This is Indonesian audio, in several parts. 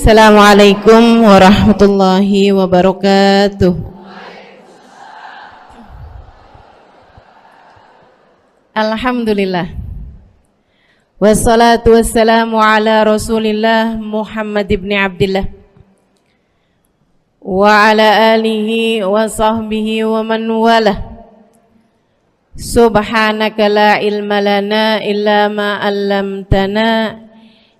Assalamualaikum warahmatullahi wabarakatuh. Alhamdulillah. Wassalatu wassalamu ala Rasulillah Muhammad ibn Abdillah wa ala alihi wa sahbihi wa man walah. Subhanaka la ilma lana illa ma 'allamtana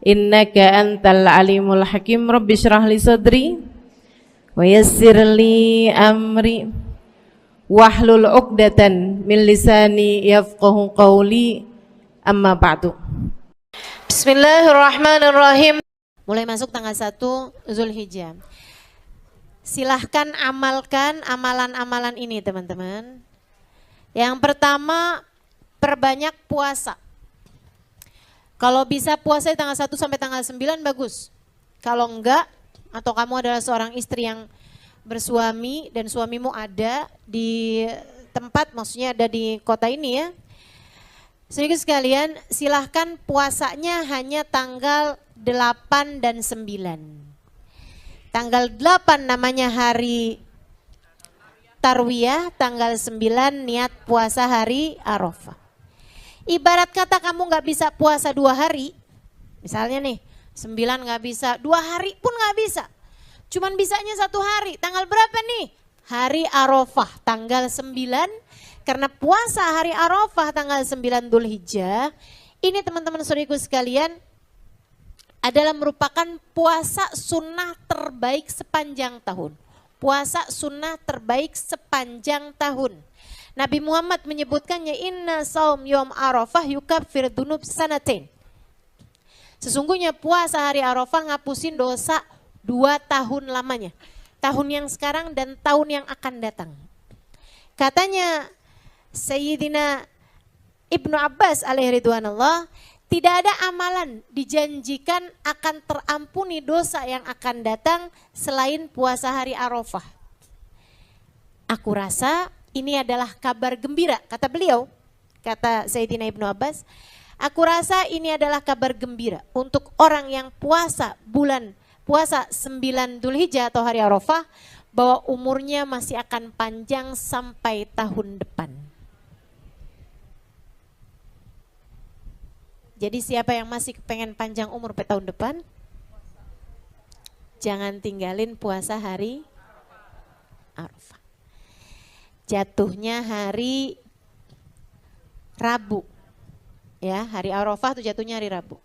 innaka antal alimul hakim. Rabbi shrah li sadri wa yassir li amri wahlul 'uqdatan min lisani yafqahu qawli. Amma ba'du. Bismillahirrahmanirrahim. Mulai masuk tanggal 1 Zulhijjah. Silahkan amalkan amalan-amalan ini teman-teman. Yang pertama, perbanyak puasa. Kalau bisa puasa di tanggal 1 sampai tanggal 9 bagus. Kalau enggak, atau kamu adalah seorang istri yang bersuami dan suamimu ada di tempat, maksudnya ada di kota ini ya. Sedikit sekalian, silahkan puasanya hanya tanggal 8 dan 9. Tanggal 8 namanya hari Tarwiyah, tanggal 9 niat puasa hari Arafah. Ibarat kata kamu nggak bisa puasa 2 hari, misalnya nih 9 nggak bisa, 2 hari pun nggak bisa, cuman bisanya 1 hari. Tanggal berapa nih? Hari Arafah tanggal 9, karena puasa hari Arafah tanggal 9 Dzulhijjah ini teman-teman saudariku sekalian adalah merupakan puasa sunnah terbaik sepanjang tahun. Puasa sunnah terbaik sepanjang tahun. Nabi Muhammad menyebutkannya, inna saum yom arafah yukaffir dunub sanatain. Sesungguhnya puasa hari Arafah ngapusin dosa 2 tahun lamanya. Tahun yang sekarang dan tahun yang akan datang. Katanya Sayyidina Ibnu Abbas alaihi ridwanullah, tidak ada amalan dijanjikan akan terampuni dosa yang akan datang selain puasa hari Arafah. Aku rasa ini adalah kabar gembira, kata beliau, kata Sayyidina Ibnu Abbas, aku rasa ini adalah kabar gembira untuk orang yang puasa 9 Dzulhijjah atau hari Arafah, bahwa umurnya masih akan panjang sampai tahun depan. Jadi siapa yang masih pengen panjang umur sampai tahun depan, jangan tinggalin puasa hari Arafah. Jatuhnya hari Rabu, ya, hari Arafah itu jatuhnya hari Rabu.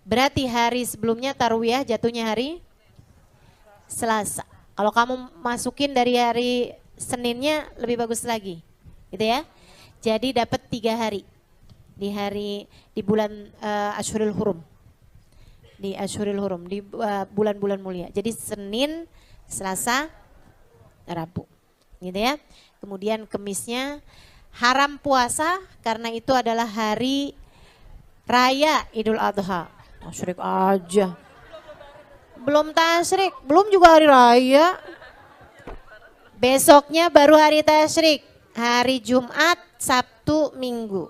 Berarti hari sebelumnya Tarwiyah jatuhnya hari Selasa. Kalau kamu masukin dari hari Seninnya lebih bagus lagi, gitu ya. Jadi dapat 3 hari di bulan Ashurul Hurum, di Ashurul Hurum, di bulan-bulan mulia. Jadi Senin, Selasa, Rabu, gitu ya. Kemudian Kemisnya haram puasa karena itu adalah hari raya Idul Adha. Tasyrik aja. Belum tasyrik, belum juga hari raya. Besoknya baru hari tasyrik, hari Jumat, Sabtu, Minggu.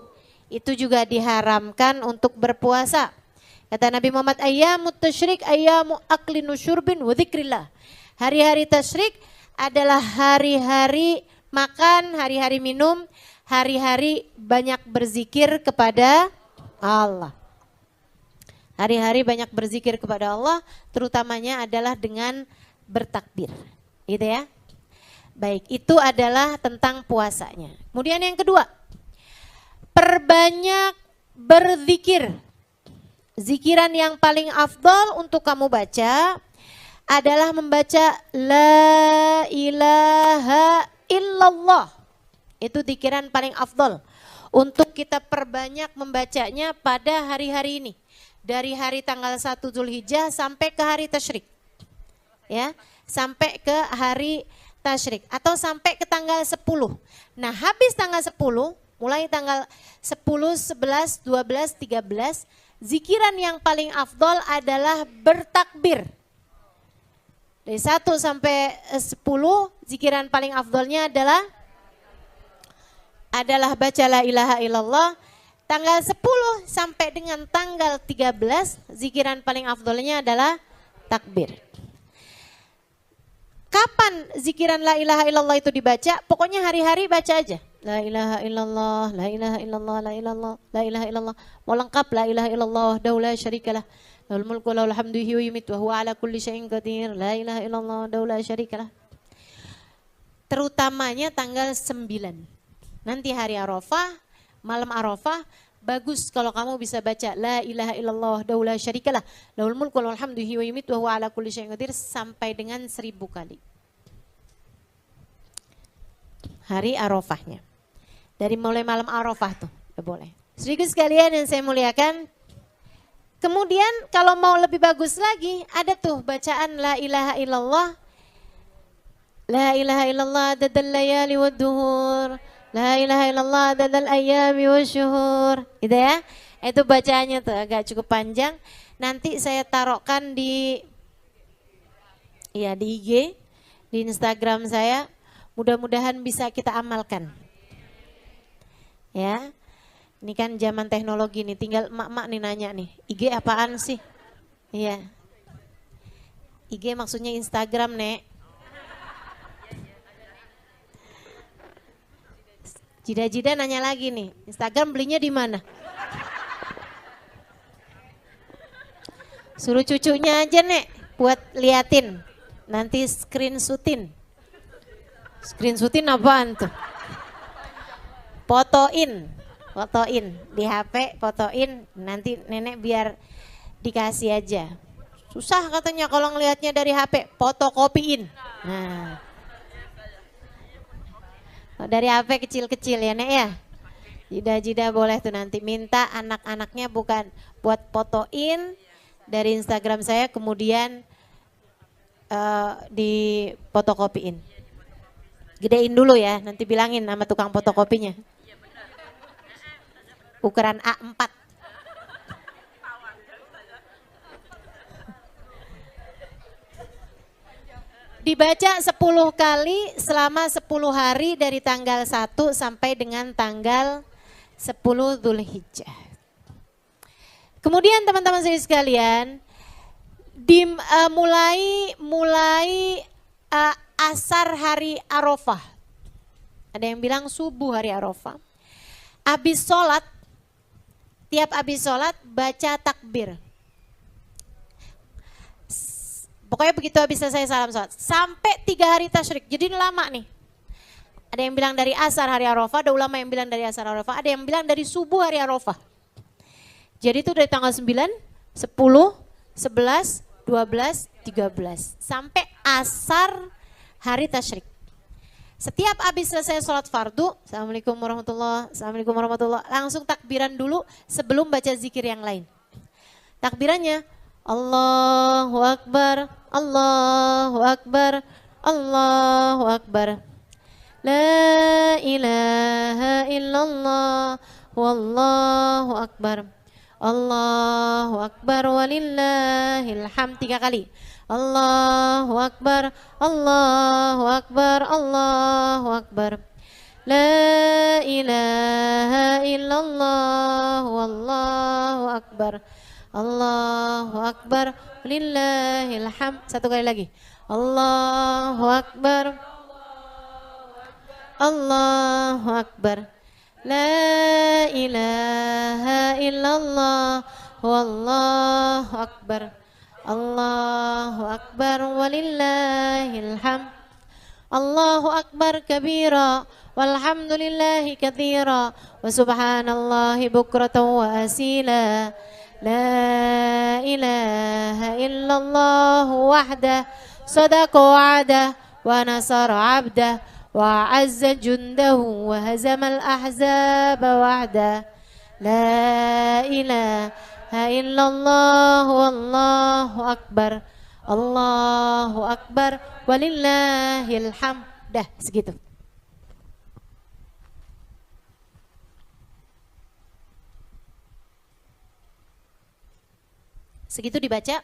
Itu juga diharamkan untuk berpuasa. Kata Nabi Muhammad, ayyamut tasyrik ayyamu aklin syurbin wa dzikrillah. Hari-hari tasyrik adalah hari-hari makan, hari-hari minum, hari-hari banyak berzikir kepada Allah. Hari-hari banyak berzikir kepada Allah, terutamanya adalah dengan bertakbir, gitu ya. Baik, itu adalah tentang puasanya. Kemudian yang kedua, perbanyak berzikir. Zikiran yang paling afdal untuk kamu baca adalah membaca La ilaha illallah. Itu zikiran paling afdal untuk kita perbanyak membacanya pada hari-hari ini. Dari hari tanggal 1 Zulhijjah sampai ke hari tasyrik. Ya, sampai ke hari tasyrik atau sampai ke tanggal 10. Nah, habis tanggal 10, mulai tanggal 10, 11, 12, 13, zikiran yang paling afdal adalah bertakbir. Dari 1 sampai 10, zikiran paling afdalnya adalah baca la ilaha illallah. Tanggal 10 sampai dengan tanggal 13, zikiran paling afdalnya adalah takbir. Kapan zikiran la ilaha illallah itu dibaca? Pokoknya hari-hari baca aja. La ilaha illallah, la ilaha illallah, la ilallah, la ilaha illallah. Mau lengkap la ilaha illallah, daula syarikalah. Lahul mulku lahul hamdu wa yumiitu wa huwa ala kulli syai'in qadir. La ilaha illallah, daula syarikalah. Terutamanya tanggal 9. Nanti hari Arafah, malam Arafah, bagus kalau kamu bisa baca la ilaha illallah, daula syarikalah. Lahul mulku lahul hamdu wa yumiitu wa huwa ala kulli syai'in qadir sampai dengan 1000 kali. Hari Arafahnya. Dari mulai malam Arafah tuh, ya boleh. Sedikit sekalian yang saya muliakan. Kemudian kalau mau lebih bagus lagi, ada tuh bacaan la ilaha illallah. La ilaha illallah dadal layali wad duhur. La ilaha illallah dadal ayami wasyuhur. Gitu ya. Itu bacaannya tuh agak cukup panjang. Nanti saya taruhkan di IG, di Instagram saya. Mudah-mudahan bisa kita amalkan. Ya, ini kan zaman teknologi nih, tinggal emak-emak nih nanya nih, IG apaan sih? Iya, IG maksudnya Instagram, Nek. Jida-jida nanya lagi nih, Instagram belinya di mana? Suruh cucunya aja, Nek, buat liatin, nanti screenshotin. Screenshotin apaan tuh? Fotoin di HP, fotoin, nanti nenek biar dikasih aja. Susah katanya kalau ngelihatnya dari HP, fotokopiin. Nah, dari HP kecil-kecil ya Nek ya. Jida-jida boleh tuh nanti minta anak-anaknya bukan buat fotoin dari Instagram saya kemudian di fotokopiin. Gedein dulu ya, nanti bilangin sama tukang fotokopinya. Ukuran A4. Dibaca 10 kali selama 10 hari dari tanggal 1 sampai dengan tanggal 10 Dzulhijjah. Kemudian teman-teman saya sekalian, mulai asar hari Arafah. Ada yang bilang subuh hari Arafah. Habis sholat, tiap habis sholat baca takbir. Pokoknya begitu habis selesai salam sholat. Sampai 3 hari tasyrik, jadi lama nih. Ada yang bilang dari asar hari Arafah, ada ulama yang bilang dari asar Arafah, ada yang bilang dari subuh hari Arafah. Jadi itu dari tanggal 9, 10, 11, 12, 13. Sampai asar hari tasyrik. Setiap habis selesai sholat fardu, Assalamualaikum warahmatullahi, Assalamualaikum warahmatullahi, langsung takbiran dulu sebelum baca zikir yang lain. Takbirannya, Allahu Akbar, Allahu Akbar, Allahu Akbar. La ilaha illallah, wallahu akbar. Allahu Akbar walillahil hamd 3 kali. Allahu Akbar, Allahu Akbar, Allahu Akbar. La ilaha illallah, wallahu akbar. Allahu Akbar, walillahil hamd. 1 kali lagi. Allahu Akbar, Allahu Akbar. La ilaha illallah, wallahu akbar. Allahu Akbar walillahil hamd. Allahu Akbar kabira walhamdulillahi katsira wa subhanallahi bukratan wa asila. La ilaha illallah wahdah sadaqa wa'dah wa nasara 'abdah wa 'azza jundahu wa hazamal ahzaba wahdah. La ilaha illallah wallahu akbar. Allahu akbar walillahil hamd. Dah segitu. Segitu dibaca.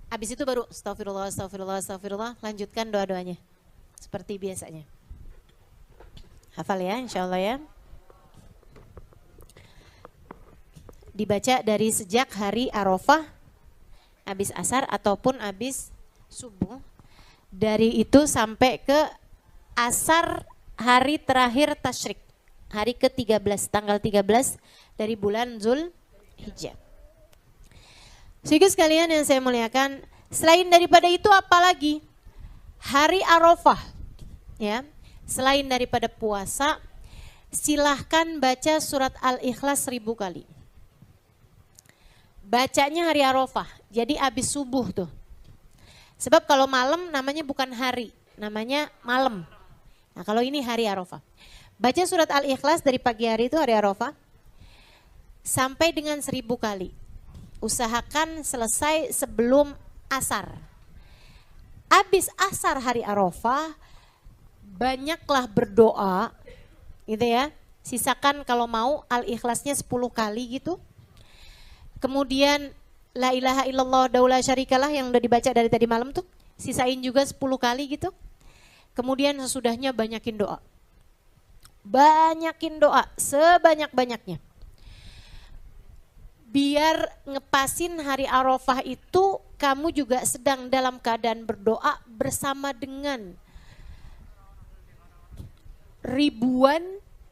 Habis itu baru astagfirullah, astagfirullah, astagfirullah. Lanjutkan doa-doanya. Seperti biasanya. Hafal ya insyaallah ya. Dibaca dari sejak hari Arafah habis asar ataupun habis subuh. Dari itu sampai ke asar hari terakhir tasyrik, hari ke-13, tanggal 13 dari bulan Zulhijjah. Saudara sekalian yang saya muliakan, selain daripada itu apalagi hari Arafah, ya. Selain daripada puasa, silahkan baca surat Al-Ikhlas 1000 kali. Bacanya hari Arafah, jadi abis subuh tuh. Sebab kalau malam namanya bukan hari, namanya malam. Nah kalau ini hari Arafah. Baca surat Al-Ikhlas dari pagi hari itu hari Arafah sampai dengan 1000 kali. Usahakan selesai sebelum asar. Abis asar hari Arafah, banyaklah berdoa gitu ya. Sisakan kalau mau Al-Ikhlasnya 10 kali gitu. Kemudian La ilaha illallah daula syarikalah yang udah dibaca dari tadi malam tuh, sisain juga 10 kali gitu. Kemudian sesudahnya banyakin doa. Banyakin doa sebanyak-banyaknya. Biar ngepasin hari Arafah itu kamu juga sedang dalam keadaan berdoa bersama dengan ribuan,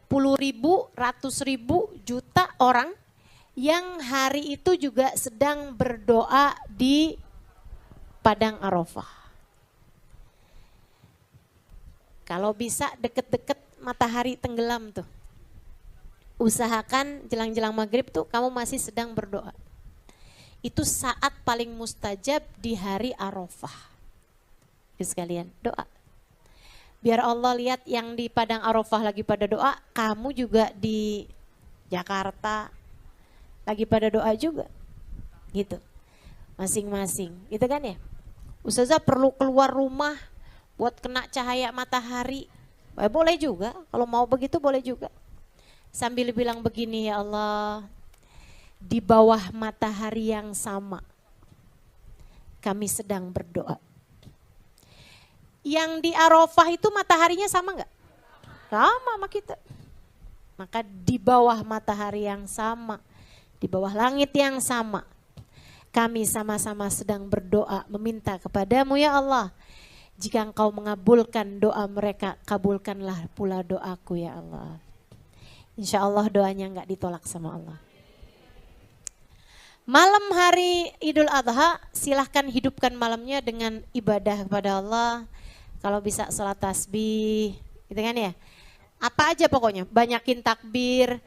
puluh ribu, ratus ribu, juta orang yang hari itu juga sedang berdoa di Padang Arafah. Kalau bisa deket-deket matahari tenggelam tuh, usahakan jelang-jelang maghrib tuh kamu masih sedang berdoa. Itu saat paling mustajab di hari Arafah. Sekalian doa. Biar Allah lihat yang di Padang Arafah lagi pada doa, kamu juga di Jakarta lagi pada doa juga, gitu, masing-masing, gitu kan ya. Ustazah perlu keluar rumah buat kena cahaya matahari, boleh juga, kalau mau begitu boleh juga. Sambil bilang begini, ya Allah, di bawah matahari yang sama, kami sedang berdoa. Yang di Arafah itu mataharinya sama nggak? Sama sama kita. Maka di bawah matahari yang sama, di bawah langit yang sama, kami sama-sama sedang berdoa meminta kepadamu ya Allah. Jika engkau mengabulkan doa mereka, kabulkanlah pula doaku ya Allah. Insya Allah doanya enggak ditolak sama Allah. Malam hari Idul Adha silahkan hidupkan malamnya dengan ibadah kepada Allah. Kalau bisa salat tasbih, gitu kan ya. Apa aja pokoknya, banyakin takbir,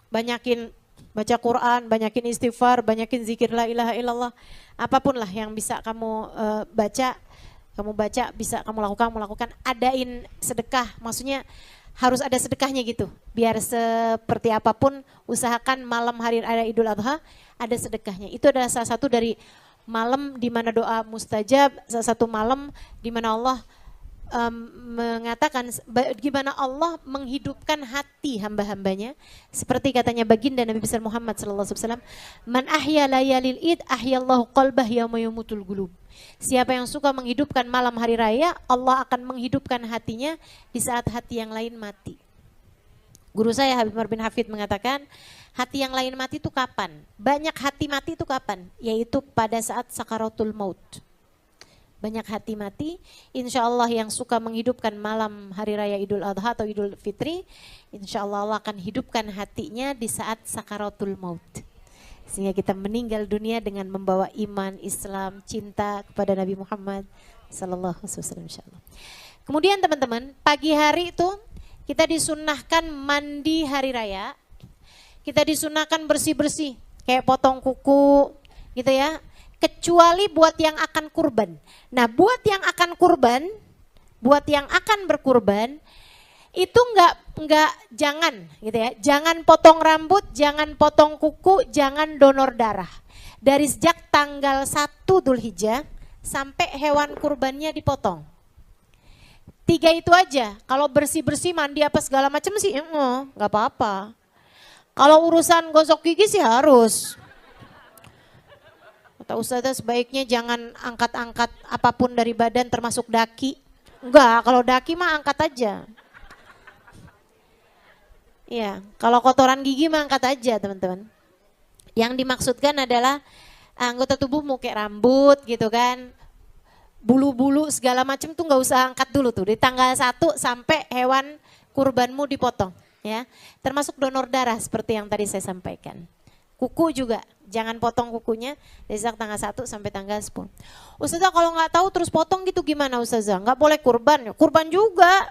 banyakin baca Quran, banyakin istighfar, banyakin zikir la ilaha illallah. Apapun lah yang bisa kamu baca, bisa kamu lakukan. Adain sedekah, maksudnya harus ada sedekahnya gitu. Biar seperti apapun, usahakan malam hari raya Idul Adha ada sedekahnya. Itu adalah salah satu dari malam di mana doa mustajab, salah satu malam di mana Allah mengatakan gimana Allah menghidupkan hati hamba-hambanya, seperti katanya baginda Nabi besar Muhammad SAW, man ahya layalil id ahyallahu qalbah yauma yamutul qulub. Siapa yang suka menghidupkan malam hari raya, Allah akan menghidupkan hatinya di saat hati yang lain mati. Guru saya Habib Umar bin Hafid mengatakan, hati yang lain mati itu kapan? Banyak hati mati itu kapan? Yaitu pada saat sakaratul maut. Banyak hati mati, insya Allah yang suka menghidupkan malam hari raya Idul Adha atau Idul Fitri, insya Allah Allah akan hidupkan hatinya di saat sakaratul maut. Sehingga kita meninggal dunia dengan membawa iman, Islam, cinta kepada Nabi Muhammad sallallahu alaihi wasallam insyaallah. Kemudian teman-teman, pagi hari itu kita disunnahkan mandi hari raya. Kita disunnahkan bersih-bersih, kayak potong kuku gitu ya. Kecuali buat yang akan kurban. Nah, buat yang akan kurban, buat yang akan berkurban, itu jangan gitu ya. Jangan potong rambut, jangan potong kuku, jangan donor darah. Dari sejak tanggal 1 Dzulhijjah sampai hewan kurbannya dipotong. 3 itu aja. Kalau bersih-bersih mandi apa segala macam sih enggak apa-apa. Kalau urusan gosok gigi sih harus. Kata Ustazah sebaiknya jangan angkat-angkat apapun dari badan termasuk daki. Enggak, kalau daki mah angkat aja. Iya, kalau kotoran gigi mah angkat aja teman-teman. Yang dimaksudkan adalah anggota tubuhmu kayak rambut gitu kan, bulu-bulu segala macam tuh nggak usah angkat dulu tuh. Di tanggal 1 sampai hewan kurbanmu dipotong ya. Termasuk donor darah seperti yang tadi saya sampaikan. Kuku juga, jangan potong kukunya dari tanggal 1 sampai tanggal 10. Ustazah kalau nggak tahu terus potong gitu gimana Ustazah? Nggak boleh kurban, kurban juga.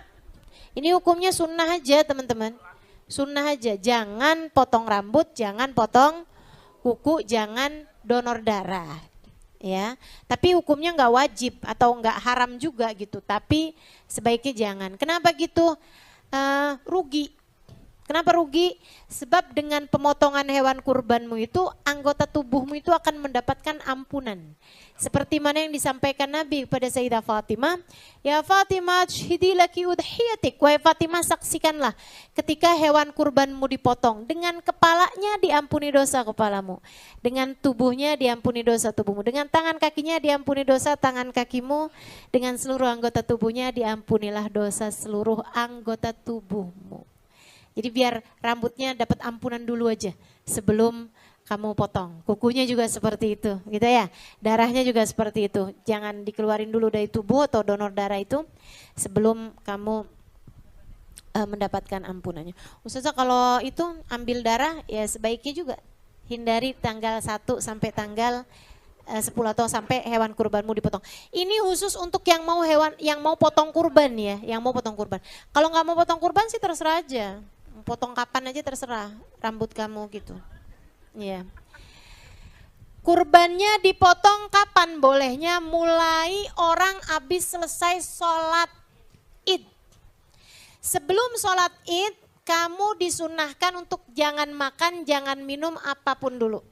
Ini hukumnya sunnah aja teman-teman. Sunnah aja, jangan potong rambut, jangan potong kuku, jangan donor darah. Ya, tapi hukumnya nggak wajib atau nggak haram juga gitu. Tapi sebaiknya jangan. Kenapa gitu? Rugi. Kenapa rugi? Sebab dengan pemotongan hewan kurbanmu itu anggota tubuhmu itu akan mendapatkan ampunan. Seperti mana yang disampaikan Nabi kepada Sayyidah Fatimah, ya Fatimah syhidi laki udhiyatik, wahai Fatimah saksikanlah ketika hewan kurbanmu dipotong, dengan kepalanya diampuni dosa kepalamu, dengan tubuhnya diampuni dosa tubuhmu, dengan tangan kakinya diampuni dosa tangan kakimu, dengan seluruh anggota tubuhnya diampunilah dosa seluruh anggota tubuhmu. Jadi biar rambutnya dapat ampunan dulu aja sebelum kamu potong. Kukunya juga seperti itu gitu ya. Darahnya juga seperti itu. Jangan dikeluarin dulu dari tubuh atau donor darah itu sebelum kamu mendapatkan ampunannya. Ustazah kalau itu ambil darah ya sebaiknya juga hindari tanggal 1 sampai tanggal 10 atau sampai hewan kurbanmu dipotong. Ini khusus untuk yang mau potong kurban ya, yang mau potong kurban. Kalau nggak mau potong kurban sih terserah aja. Potong kapan aja terserah rambut kamu gitu. Ya. Kurbannya dipotong kapan bolehnya? Mulai orang habis selesai sholat Id. Sebelum sholat Id kamu disunahkan untuk jangan makan, jangan minum apapun dulu.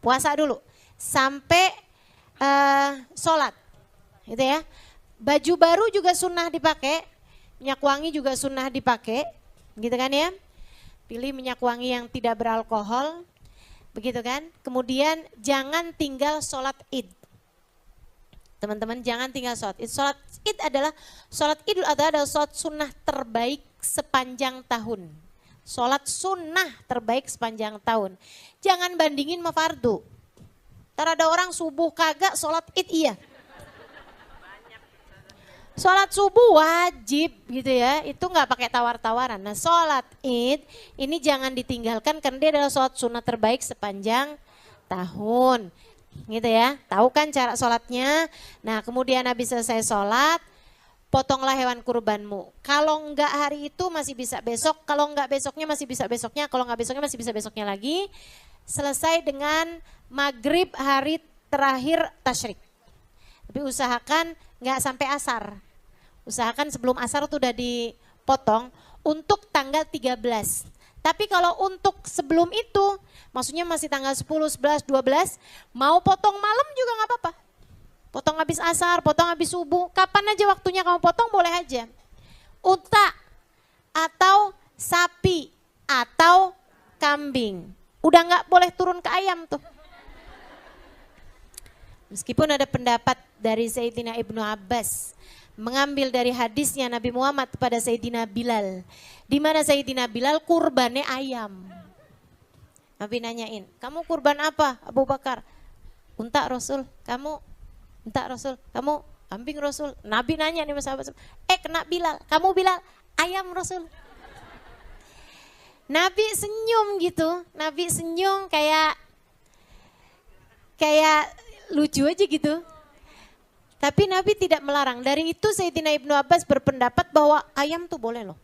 Puasa dulu sampai sholat gitu ya. Baju baru juga sunnah dipakai. Minyak wangi juga sunnah dipakai, gitu kan ya. Pilih minyak wangi yang tidak beralkohol, begitu kan. Kemudian jangan tinggal sholat Id. Teman-teman jangan tinggal sholat Id. Sholat Id adalah, sholat Idul Adha adalah sholat sunnah terbaik sepanjang tahun. Sholat sunnah terbaik sepanjang tahun. Jangan bandingin sama fardu. Ntar ada orang subuh kagak, sholat Id iya. Sholat subuh wajib gitu ya, itu nggak pakai tawar-tawaran. Nah sholat Id ini jangan ditinggalkan karena dia adalah sholat sunnah terbaik sepanjang tahun. Gitu ya, tahu kan cara sholatnya. Nah kemudian habis selesai sholat, potonglah hewan kurbanmu. Kalau nggak hari itu masih bisa besok, kalau nggak besoknya masih bisa besoknya, kalau nggak besoknya masih bisa besoknya lagi. Selesai dengan maghrib hari terakhir tasyrik. Tapi usahakan nggak sampai asar. Usahakan sebelum asar tuh udah dipotong untuk tanggal 13. Tapi kalau untuk sebelum itu, maksudnya masih tanggal 10, 11, 12, mau potong malam juga nggak apa-apa. Potong habis asar, potong habis subuh, kapan aja waktunya kamu potong boleh aja. Unta atau sapi atau kambing. Udah nggak boleh turun ke ayam tuh. Meskipun ada pendapat dari Sayyidina Ibnu Abbas mengambil dari hadisnya Nabi Muhammad kepada Sayyidina Bilal, di mana Sayyidina Bilal kurbannya ayam. Nabi nanyain, kamu kurban apa Abu Bakar? Unta Rasul. Kamu unta Rasul. Kamu kambing Rasul. Nabi nanya nih mas sahabat, kena Bilal. Kamu Bilal, ayam Rasul. Nabi senyum gitu, Nabi senyum kayak lucu aja gitu. Tapi Nabi tidak melarang. Dari itu Sayyidina Ibnu Abbas berpendapat bahwa ayam tuh boleh loh.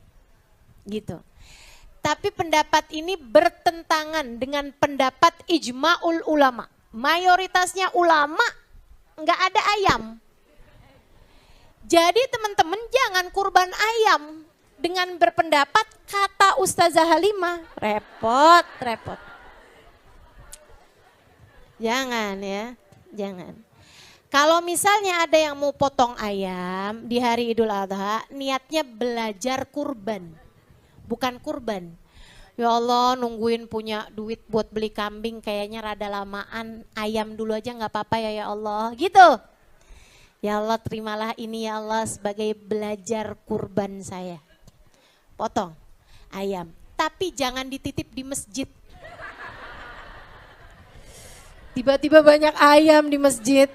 Gitu. Tapi pendapat ini bertentangan dengan pendapat ijma'ul ulama. Mayoritasnya ulama nggak ada ayam. Jadi teman-teman jangan kurban ayam dengan berpendapat kata Ustazah Halimah. Repot. Jangan ya, jangan. Kalau misalnya ada yang mau potong ayam di hari Idul Adha, niatnya belajar kurban, bukan kurban. Ya Allah nungguin punya duit buat beli kambing kayaknya rada lamaan, ayam dulu aja nggak apa-apa ya Allah, gitu. Ya Allah terimalah ini ya Allah sebagai belajar kurban saya. Potong ayam, tapi jangan dititip di masjid. Tiba-tiba banyak ayam di masjid.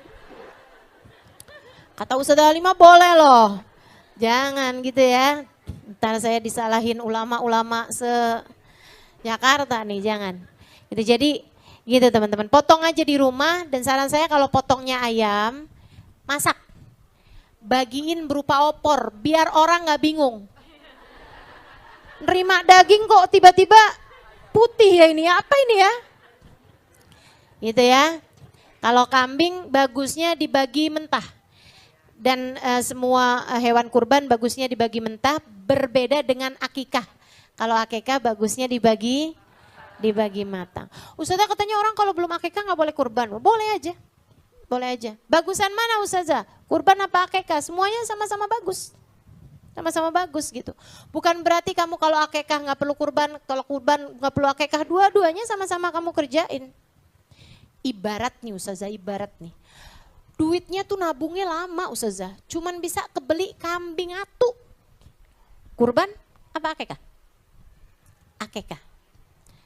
Kata Ustazah Halimah boleh loh. Jangan gitu ya. Ntar saya disalahin ulama-ulama se-Jakarta nih, jangan. Gitu, jadi gitu teman-teman. Potong aja di rumah dan saran saya kalau potongnya ayam, masak. Bagiin berupa opor biar orang nggak bingung. Nerima daging kok tiba-tiba putih ya ini, apa ini ya? Gitu ya. Kalau kambing bagusnya dibagi mentah. Dan semua hewan kurban bagusnya dibagi mentah, berbeda dengan akikah. Kalau akikah bagusnya dibagi matang. Ustazah katanya orang kalau belum akikah nggak boleh kurban. Boleh aja. Boleh aja. Bagusan mana Ustazah? Kurban apa akikah? Semuanya sama-sama bagus. Sama-sama bagus gitu. Bukan berarti kamu kalau akikah nggak perlu kurban, kalau kurban nggak perlu akikah, dua-duanya sama-sama kamu kerjain. Ibarat nih Ustazah, ibarat nih. Duitnya tuh nabungnya lama Ustazah, cuman bisa kebeli kambing atu. Kurban apa akikah? Akikah.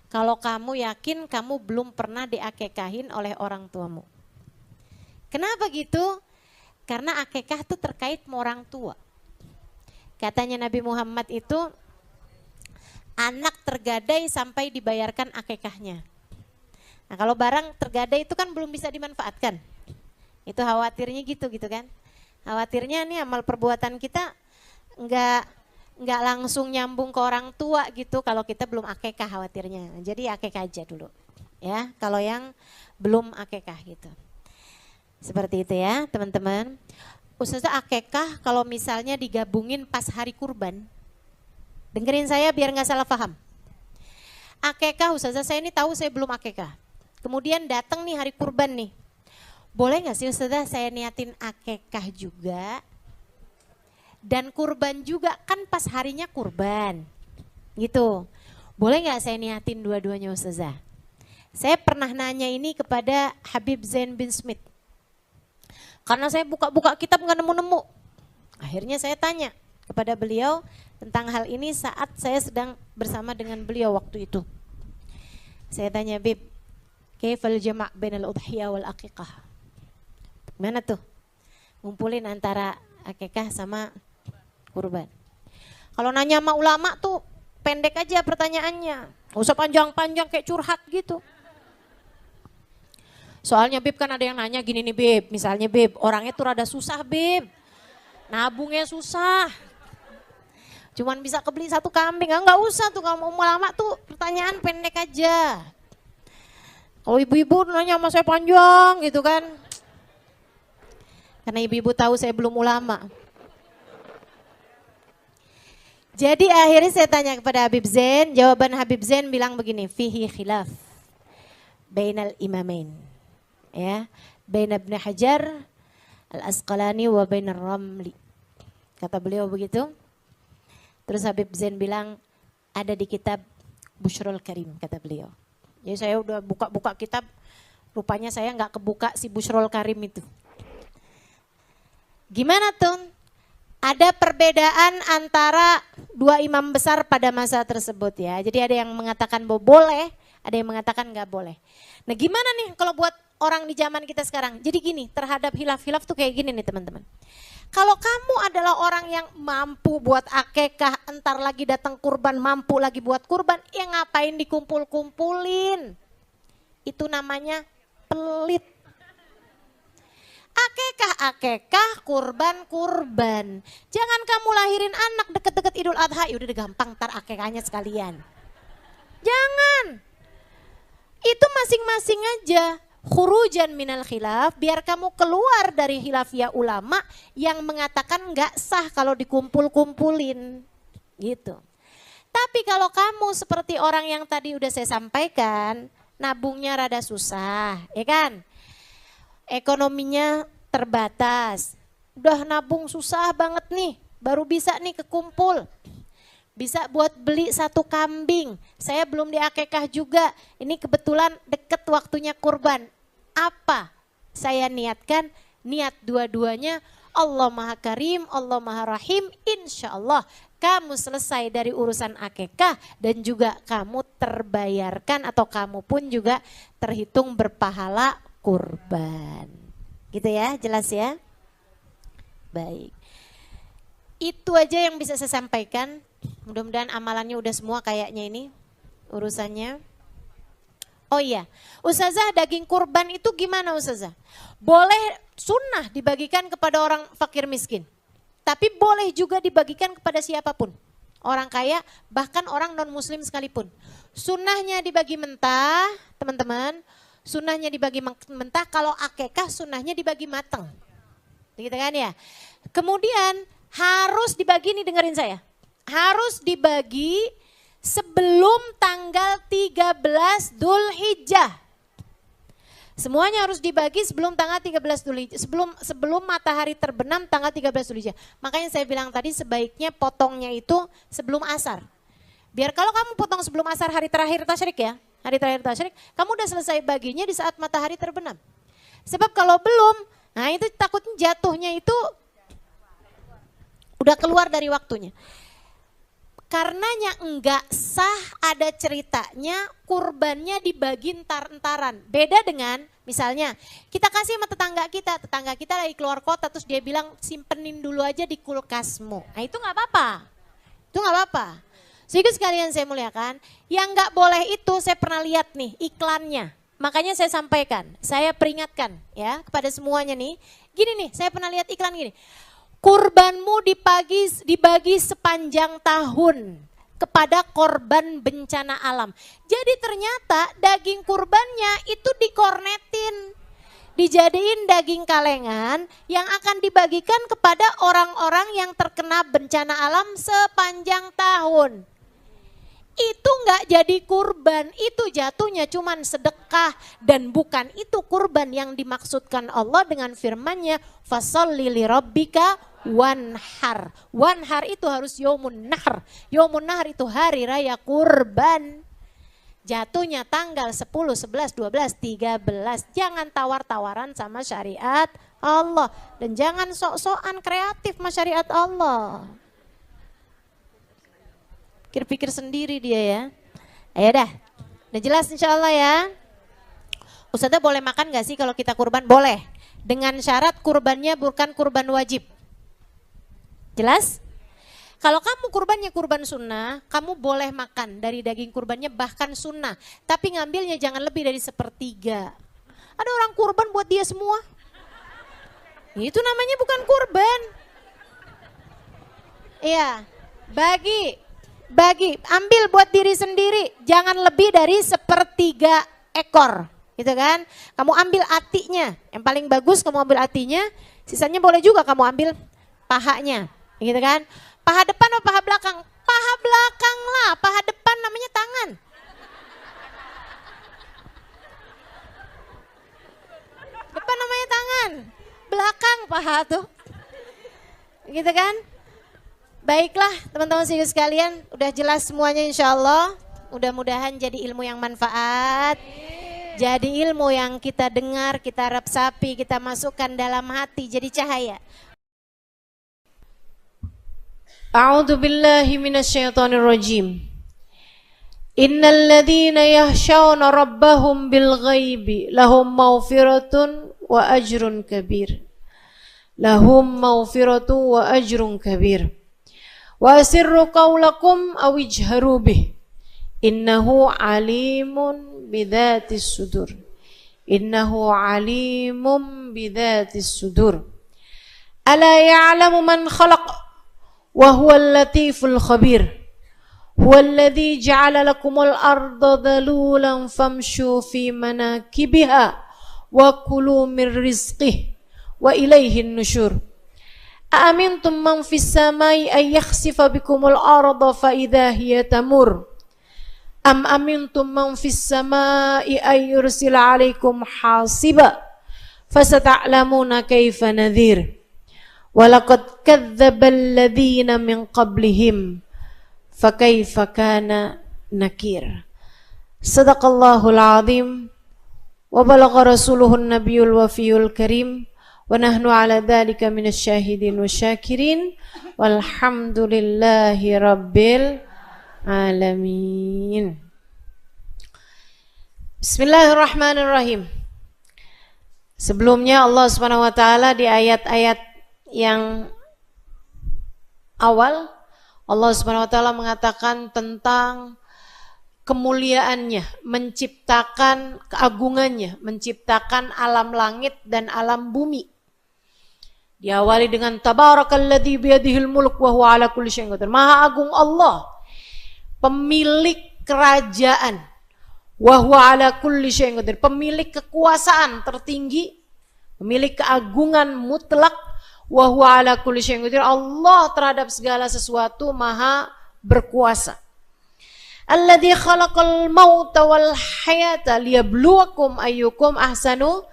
Kalau kamu yakin kamu belum pernah diakikahin oleh orang tuamu. Kenapa gitu? Karena akikah itu terkait sama orang tua. Katanya Nabi Muhammad itu anak tergadai sampai dibayarkan akikahnya. Nah kalau barang tergadai itu kan belum bisa dimanfaatkan. Itu khawatirnya gitu kan. Khawatirnya nih amal perbuatan kita nggak langsung nyambung ke orang tua gitu kalau kita belum akikah khawatirnya. Jadi akikah aja dulu. Ya, kalau yang belum akikah gitu. Seperti itu ya teman-teman. Ustazah akikah kalau misalnya digabungin pas hari kurban. Dengerin saya biar nggak salah paham. Akikah Ustazah saya ini tahu saya belum akikah. Kemudian datang nih hari kurban nih. Boleh nggak sih Ustazah saya niatin akikah juga dan kurban juga, kan pas harinya kurban gitu. Boleh nggak saya niatin dua-duanya Ustazah? Saya pernah nanya ini kepada Habib Zain bin Smith. Karena saya buka-buka kitab nggak nemu-nemu. Akhirnya saya tanya kepada beliau tentang hal ini saat saya sedang bersama dengan beliau waktu itu. Saya tanya, Bib, kaifal jama' bainal udhiyah wal aqiqah? Gimana tuh? Ngumpulin antara akikah sama kurban. Kalau nanya sama ulama tuh pendek aja pertanyaannya. Nggak usah panjang-panjang kayak curhat gitu. Soalnya Bib kan ada yang nanya gini nih Bib, misalnya Bib, orangnya tuh rada susah Bib, nabungnya susah, cuman bisa kebeli satu kambing, nggak usah tuh kalau mau lama tuh pertanyaan pendek aja. Kalau ibu-ibu nanya sama saya panjang gitu kan, karena ibu-ibu tahu saya belum ulama. Jadi akhirnya saya tanya kepada Habib Zain, jawaban Habib Zain bilang begini, fihi khilaf bainal imamain. Ya, bain Ibnu Hajar Al-Asqalani wa bainar Ramli. Kata beliau begitu. Terus Habib Zain bilang ada di kitab Bushrul Karim, kata beliau. Jadi saya udah buka-buka kitab, rupanya saya nggak kebuka si Bushrul Karim itu. Gimana tuh? Ada perbedaan antara dua imam besar pada masa tersebut ya. Jadi ada yang mengatakan bahwa boleh, ada yang mengatakan nggak boleh. Nah gimana nih kalau buat orang di zaman kita sekarang? Jadi gini, terhadap hilaf-hilaf tuh kayak gini nih teman-teman. Kalau kamu adalah orang yang mampu buat akikah, entar lagi datang kurban, mampu lagi buat kurban, ya ngapain dikumpul-kumpulin? Itu namanya pelit. Akikah, kurban. Jangan kamu lahirin anak deket-deket Idul Adha, ya udah gampang ntar akikahnya sekalian. Jangan. Itu masing-masing aja. Khurujan minal khilaf, biar kamu keluar dari khilafiyah ulama yang mengatakan nggak sah kalau dikumpul-kumpulin. Gitu. Tapi kalau kamu seperti orang yang tadi udah saya sampaikan, nabungnya rada susah, ya kan? Ekonominya terbatas, udah nabung susah banget nih, baru bisa nih kekumpul. Bisa buat beli satu kambing, saya belum diakikah juga, ini kebetulan deket waktunya kurban. Apa saya niatkan? Niat dua-duanya, Allah Maha Karim, Allah Maha Rahim, insya Allah kamu selesai dari urusan akikah dan juga kamu terbayarkan atau kamu pun juga terhitung berpahala kurban. Gitu ya, jelas ya? Baik. Itu aja yang bisa saya sampaikan. Mudah-mudahan amalannya udah semua kayaknya ini urusannya. Oh iya, Ustazah, daging kurban itu gimana Ustazah? Boleh sunnah dibagikan kepada orang fakir miskin. Tapi boleh juga dibagikan kepada siapapun. Orang kaya, bahkan orang non muslim sekalipun. Sunnahnya dibagi mentah, teman-teman. Sunnahnya dibagi mentah, kalau akekah sunnahnya dibagi matang. Gitu kan ya. Kemudian harus dibagi, nih dengerin saya. Harus dibagi sebelum tanggal 13 Dzulhijjah. Semuanya harus dibagi sebelum tanggal 13 Dzulhijjah, sebelum matahari terbenam tanggal 13 Dzulhijjah. Makanya saya bilang tadi sebaiknya potongnya itu sebelum asar. Biar kalau kamu potong sebelum asar hari terakhir tasyrik ya, hari terakhir tasyrik, kamu udah selesai baginya di saat matahari terbenam. Sebab kalau belum, nah itu takutnya jatuhnya itu udah keluar dari waktunya. Karenanya enggak sah ada ceritanya kurbannya dibagi entar-entaran. Beda dengan misalnya kita kasih sama tetangga kita lagi keluar kota terus dia bilang simpenin dulu aja di kulkasmu. Nah itu nggak apa-apa, itu nggak apa-apa. Sehingga sekalian saya muliakan, yang nggak boleh itu saya pernah lihat nih iklannya. Makanya saya sampaikan, saya peringatkan ya kepada semuanya nih. Gini nih, saya pernah lihat iklan gini. Kurbanmu dibagi sepanjang tahun kepada korban bencana alam. Jadi ternyata daging kurbannya itu dikornetin, dijadiin daging kalengan yang akan dibagikan kepada orang-orang yang terkena bencana alam sepanjang tahun. Itu nggak jadi kurban, itu jatuhnya cuman sedekah dan bukan itu kurban yang dimaksudkan Allah dengan firman-Nya fasholli lirabbika wanhar. Wanhar itu harus yaumun nahr. Yaumun nahr itu hari raya kurban. Jatuhnya tanggal 10, 11, 12, 13. Jangan tawar-tawaran sama syariat Allah dan jangan sok-sokan kreatif sama syariat Allah. Pikir-pikir sendiri dia ya. Ayo dah, udah jelas insya Allah ya. Ustazah boleh makan gak sih kalau kita kurban? Boleh, dengan syarat kurbannya bukan kurban wajib. Jelas? Kalau kamu kurbannya kurban sunnah, kamu boleh makan dari daging kurbannya bahkan sunnah. Tapi ngambilnya jangan lebih dari 1/3. Ada orang kurban buat dia semua. Itu namanya bukan kurban. Iya, bagi, ambil buat diri sendiri, jangan lebih dari 1/3 ekor, gitu kan? Kamu ambil atinya, yang paling bagus kamu ambil atinya, sisanya boleh juga kamu ambil pahanya, gitu kan? Paha depan atau paha belakang? Paha belakang lah, paha depan namanya tangan. Depan namanya tangan, belakang paha tuh, gitu kan? Baiklah teman-teman sekalian, udah jelas semuanya insya Allah. Mudah-mudahan jadi ilmu yang manfaat. Jadi ilmu yang kita dengar, kita resapi, kita masukkan dalam hati jadi cahaya. A'udzu billahi minasyaitonir rajim. Innal ladzina yakhshawna rabbahum bil ghaibi lahum maghfiratun wa ajrun kabir. Lahum maghfiratun wa ajrun kabir. Wa asirru qawlakum aw ijharu bih innahu alimun bidzatis sudur. Innahu alimun bidzatis sudur. Ala ya'lamu man khalaq wa huwal latiful khabir. Huwal ladzi ja'ala lakumul arda dhalulan famshu fi manakibiha wa kulu min rizqihi wa ilaihin nusyur. Aamintum man fis samai ay yakhsifa bikumul arda fa idza hiya tamur. Am amintum man fis samai ay yursila 'alaikum hasiba. Fasata'lamuna kaifa nadhir. Wa laqad kadzdzaba alladziina min qablihim fakaifa kana nakir. Shadaqallahul 'azim wa balagha rasuluhun nabiyul wafiyul karim. wa nahnu ala dzalika minasyahidin wasyakirin walhamdulillahi rabbil alamin. Bismillahirrahmanirrahim. Sebelumnya Allah Subhanahu wa taala di ayat-ayat yang awal Allah Subhanahu wa taala mengatakan tentang kemuliaannya, menciptakan keagungannya, menciptakan alam langit dan alam bumi. Diawali dengan tabarakalladzi biyadihil mulk wa huwa ala kulli syai'in qadir. Maha agung Allah, pemilik kerajaan. Wa huwa ala kulli syai'in qadir, pemilik kekuasaan tertinggi, pemilik keagungan mutlak. Wa huwa ala kulli syai'in qadir, Allah terhadap segala sesuatu maha berkuasa. Alladzi khalaqal mauta wal hayata liyabluwakum ayyukum ahsanu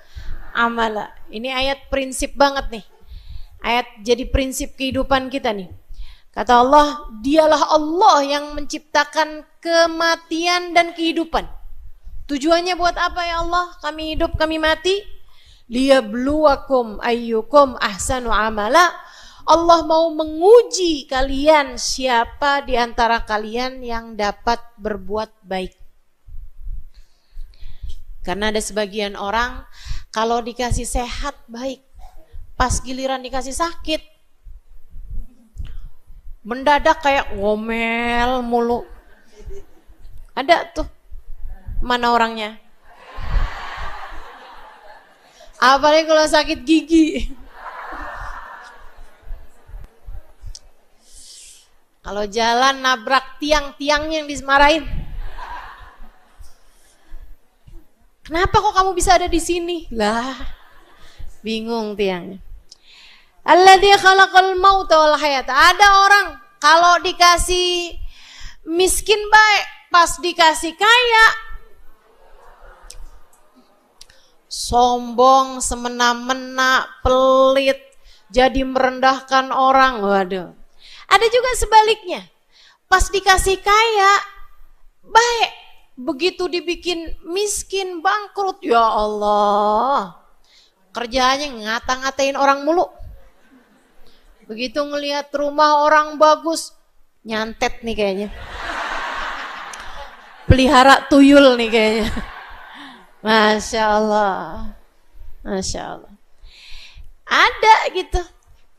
amala. Ini ayat prinsip banget nih. Ayat jadi prinsip kehidupan kita nih. Kata Allah, dialah Allah yang menciptakan kematian dan kehidupan. Tujuannya buat apa ya Allah? Kami hidup, kami mati. Liyabluwakum ayyukum ahsanu amala. Allah mau menguji kalian siapa di antara kalian yang dapat berbuat baik. Karena ada sebagian orang kalau dikasih sehat baik, pas giliran dikasih sakit mendadak kayak ngomel mulu. Ada tuh. Mana orangnya? Apalagi kalau sakit gigi. Kalau jalan nabrak tiang-tiangnya yang dimarahin. Kenapa kok kamu bisa ada di sini? Lah, bingung tiangnya. Alladzi khalaqal mauta wal hayata. Ada orang kalau dikasih miskin baik, pas dikasih kaya sombong, semena-mena, pelit, jadi merendahkan orang. Waduh. Ada juga sebaliknya. Pas dikasih kaya baik, begitu dibikin miskin, bangkrut, ya Allah. Kerjaannya ngata-ngatain orang mulu. Begitu ngelihat rumah orang bagus, nyantet nih kayaknya. Pelihara tuyul nih kayaknya. Masya Allah. Masya Allah. Ada gitu.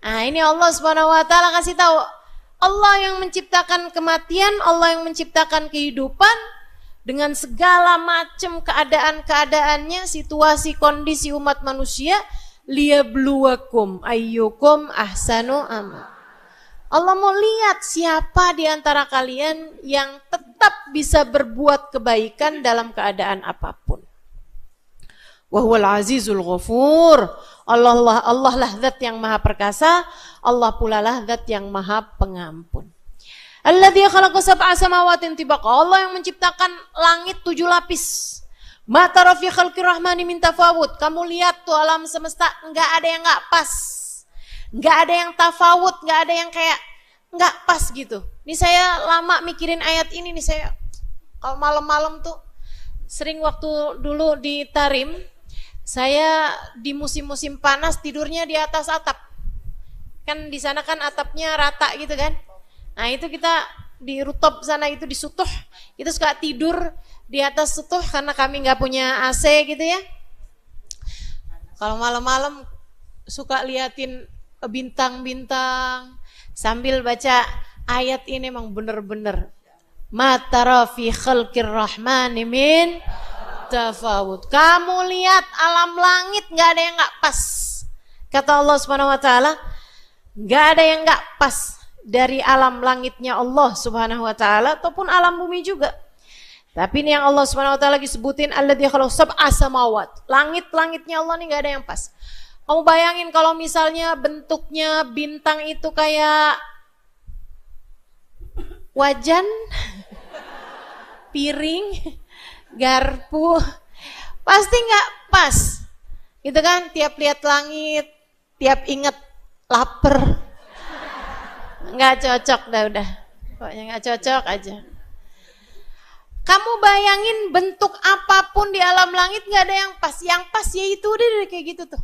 Nah ini Allah Subhanahu wa ta'ala kasih tahu. Allah yang menciptakan kematian, Allah yang menciptakan kehidupan dengan segala macam keadaan-keadaannya, situasi kondisi umat manusia. Liyabluwakum ayyukum ahsanu amal. Allah mau lihat siapa di antara kalian yang tetap bisa berbuat kebaikan dalam keadaan apapun. Wa huwal azizul ghafur. Allah lah zat yang maha perkasa, Allah pula lah zat yang maha pengampun. Alladzi khalaqa sab'a samawatin tibaqa. Allah yang menciptakan langit 7 lapis. Ma tara fi khalqir rahmani min tafawut. Kamu lihat tuh alam semesta enggak ada yang enggak pas. Enggak ada yang tafawut, enggak ada yang kayak enggak pas gitu. Ini saya lama mikirin ayat ini nih, saya kalau malam-malam tuh sering waktu dulu di Tarim, saya di musim-musim panas tidurnya di atas atap. Kan di sana kan atapnya rata gitu kan. Nah, itu kita di rooftop sana itu di Sutuh, itu suka tidur di atas Sutuh karena kami nggak punya AC gitu ya. Kalau malam-malam suka liatin bintang-bintang sambil baca ayat ini, emang bener-bener ma tara fi khalqir rahmani min tafawut. Kamu lihat alam langit nggak ada yang nggak pas. Kata Allah Subhanahu wa taala, nggak ada yang nggak pas dari alam langitnya Allah Subhanahu wa taala ataupun alam bumi juga. Tapi ini yang Allah Subhanahu wa taala lagi sebutin, alladzi khalaq sab'a samawat. Langit-langitnya Allah nih enggak ada yang pas. Kamu bayangin kalau misalnya bentuknya bintang itu kayak wajan, piring, garpu, pasti enggak pas. Gitu kan, tiap lihat langit, tiap inget lapar. Enggak cocok dah udah. Pokoknya enggak cocok aja. Kamu bayangin bentuk apapun di alam langit nggak ada yang pas. Yang pas ya itu udah kayak gitu tuh.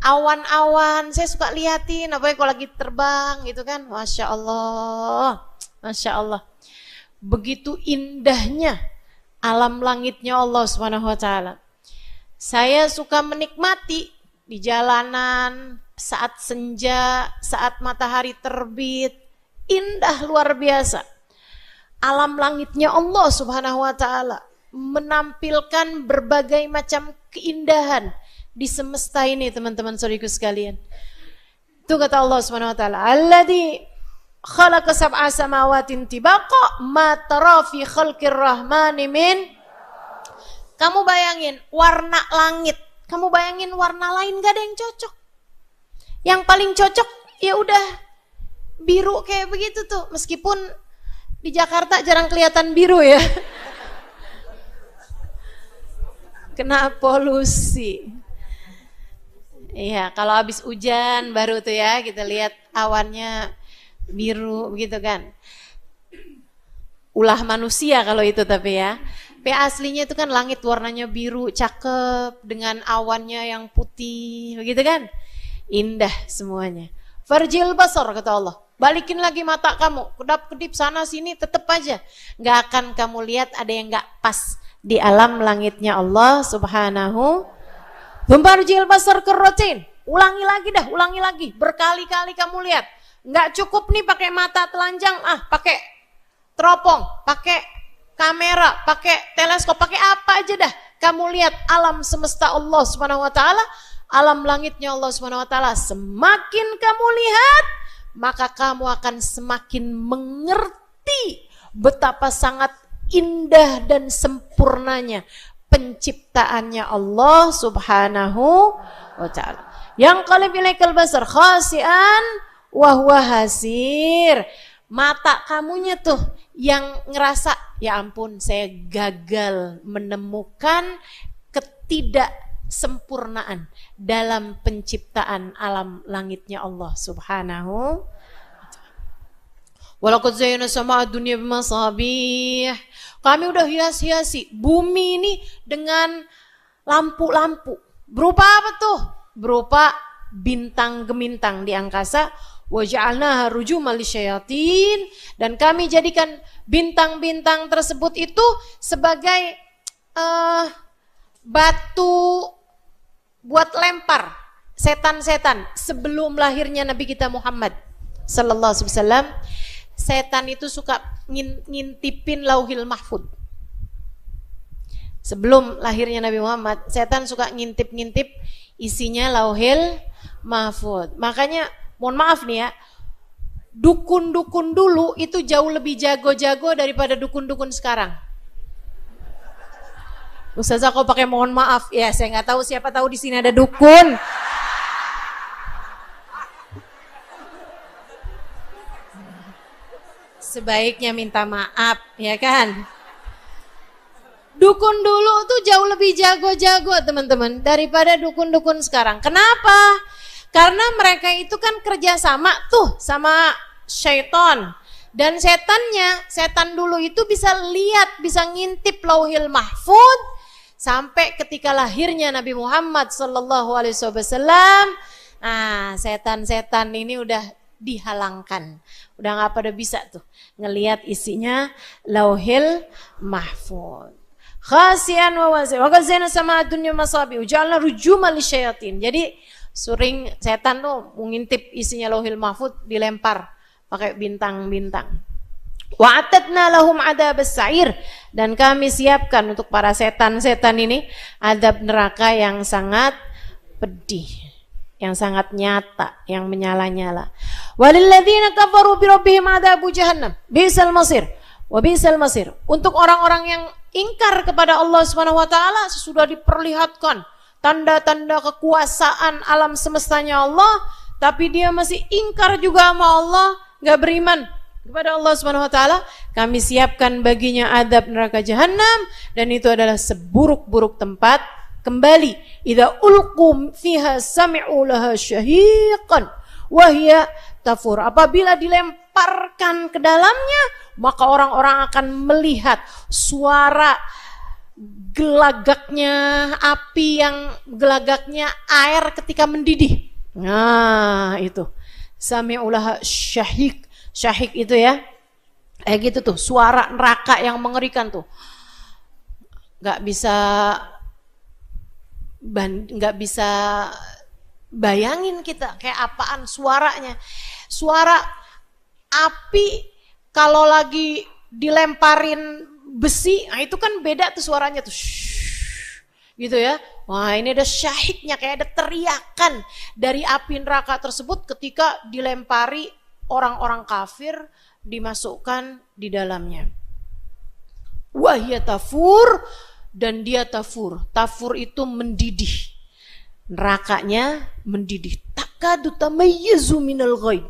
awan-awan, saya suka liatin, apalagi kalau lagi terbang gitu kan, Masya Allah, Masya Allah. Begitu indahnya alam langitnya Allah Subhanahu wa ta'ala. Saya suka menikmati di jalanan, saat senja, saat matahari terbit, indah luar biasa. Alam langitnya Allah Subhanahu wa ta'ala menampilkan berbagai macam keindahan di semesta ini, teman-teman saudariku sekalian. Itu kata Allah Subhanahu wa ta'ala, alladzi khalaqa sab'a samawatin tibaqa ma tara fi khalqir rahmani min. Kamu bayangin warna langit, kamu bayangin warna lain gak ada yang cocok. Yang paling cocok ya udah biru kayak begitu tuh, meskipun di Jakarta jarang kelihatan biru ya. Kena polusi. Iya, kalau habis hujan baru tuh ya kita lihat awannya biru begitu kan. Ulah manusia kalau itu tapi ya. Aslinya itu kan langit warnanya biru, cakep dengan awannya yang putih begitu kan. Indah semuanya. Farjil basar kata Allah. Balikin lagi mata kamu, kedap-kedip sana sini tetap aja nggak akan kamu lihat ada yang nggak pas di alam langitnya Allah Subhanahu. Farjil basar kerrotin. Ulangi lagi dah, ulangi lagi. Berkali-kali kamu lihat. Nggak cukup nih pakai mata telanjang, pakai teropong, pakai kamera, pakai teleskop, pakai apa aja dah. Kamu lihat alam semesta Allah Subhanahu wa ta'ala, alam langitnya Allah Subhanahu wa ta'ala. Semakin kamu lihat, maka kamu akan semakin mengerti betapa sangat indah dan sempurnanya penciptaannya Allah Subhanahu wa ta'ala. Yang qalib ilaikal basar khasian wa huwa hasir. Mata kamunya tuh yang ngerasa, ya ampun saya gagal menemukan ketidaksempurnaan dalam penciptaan alam langitnya Allah Subhanahu. Walaqad zayyana sama'a dunya bimasabih. Kami udah hias-hiasi bumi ini dengan lampu-lampu. Berupa apa tuh? Berupa bintang gemintang di angkasa. Wa ja'alnaha rujuman lisyayatin, dan kami jadikan bintang-bintang tersebut itu sebagai batu buat lempar setan-setan. Sebelum lahirnya Nabi kita Muhammad sallallahu alaihi wasallam, setan itu suka ngintipin lauhil mahfud. Sebelum lahirnya Nabi Muhammad, setan suka ngintip-ngintip isinya lauhil mahfud. Makanya mohon maaf nih ya, dukun-dukun dulu itu jauh lebih jago-jago daripada dukun-dukun sekarang. Ustazah kok pakai mohon maaf? Ya saya nggak tahu, siapa tahu di sini ada dukun. Sebaiknya minta maaf, ya kan? Dukun dulu tuh jauh lebih jago-jago teman-teman daripada dukun-dukun sekarang. Kenapa? Karena mereka itu kan kerjasama tuh sama syaitan. Dan setan dulu itu bisa lihat, bisa ngintip lauhil mahfud. Sampai ketika lahirnya Nabi Muhammad sallallahu alaihi wasallam, setan-setan ini udah dihalangkan. Udah gak pada bisa tuh ngelihat isinya lauhil mahfud. Khasian wa wazir. Wa qazina sama dunya masabi. Ujalna rujuman lisyayatin. Jadi sering setan tuh mengintip isinya lauhil mahfud, dilempar pakai bintang-bintang. Wa'atadna lahum adabas sa'ir, dan kami siapkan untuk para setan-setan ini adab neraka yang sangat pedih, yang sangat nyata, yang menyala-nyala. Walilladzina kafaru bi rabbihim adabu jahannam bisal masir wa bisal masir. Untuk orang-orang yang ingkar kepada Allah Subhanahu wa taala sesudah diperlihatkan tanda-tanda kekuasaan alam semestanya Allah, tapi dia masih ingkar juga sama Allah, gak beriman kepada Allah Subhanahu wa taala, kami siapkan baginya adab neraka jahanam, dan itu adalah seburuk-buruk tempat kembali. Idza ulqum fiha sami'u laha syahiqan wa hiya tafur. Apabila dilemparkan ke dalamnya, maka orang-orang akan melihat suara gelagaknya api, yang gelagaknya air ketika mendidih. Nah itu sami'ulaha syahik. Syahik itu ya, gitu tuh, suara neraka yang mengerikan tuh. Gak bisa bayangin kita kayak apaan suaranya. Suara api kalau lagi dilemparin besi, nah itu kan beda tuh suaranya tuh, gitu ya. Wah, ini ada syahidnya, kayak ada teriakan dari api neraka tersebut ketika dilempari orang-orang kafir, dimasukkan di dalamnya. Wahya tafur, dan dia tafur. Tafur itu mendidih. Nerakanya mendidih. Takadu tamayyizu minal ghaib.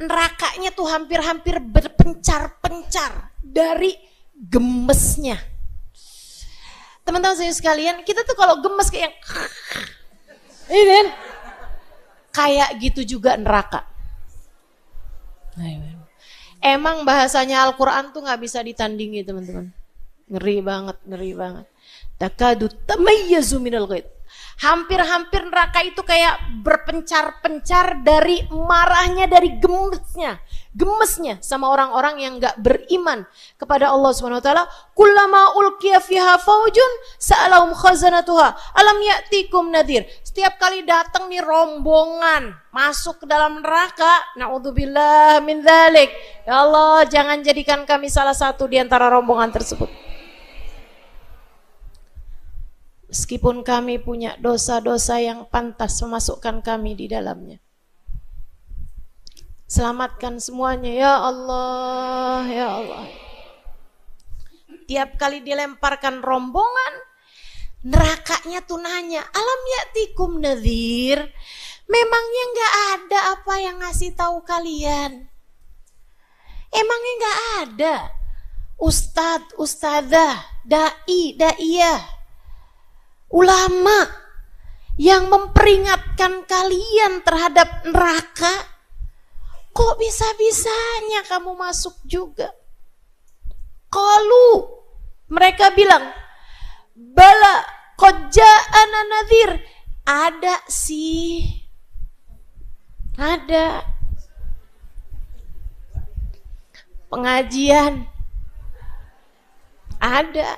Nerakanya tuh hampir-hampir berpencar-pencar dari gemesnya. Teman-teman saya sekalian, kita tuh kalau gemes kayak ini kayak gitu juga neraka. Emang bahasanya Al-Quran tuh gak bisa ditandingi teman-teman. Ngeri banget. Takadu tamayyizu minal ghaib. Hampir-hampir neraka itu kayak berpencar-pencar dari marahnya, dari gemesnya sama orang-orang yang gak beriman kepada Allah Subhanahu wa taala. Kullama ulqiya fiha faujun sa'alahum khazanatuha alam ya'tikum nadhir. Setiap kali datang nih rombongan masuk ke dalam neraka, naudzubillah min dzalik. Ya Allah, jangan jadikan kami salah satu di antara rombongan tersebut. Meskipun kami punya dosa-dosa yang pantas memasukkan kami di dalamnya. Selamatkan semuanya ya Allah, ya Allah. Tiap kali dilemparkan rombongan, nerakanya tuh nanya, alam ya'tikum nadhir? Memangnya gak ada apa yang ngasih tahu kalian? Emangnya gak ada ustadz, ustadzah, da'i, da'iyah, ulama yang memperingatkan kalian terhadap neraka? Kok bisa-bisanya kamu masuk juga? Qalu, mereka bilang, bala qad ja'ana nadhir. Ada sih, ada pengajian, ada.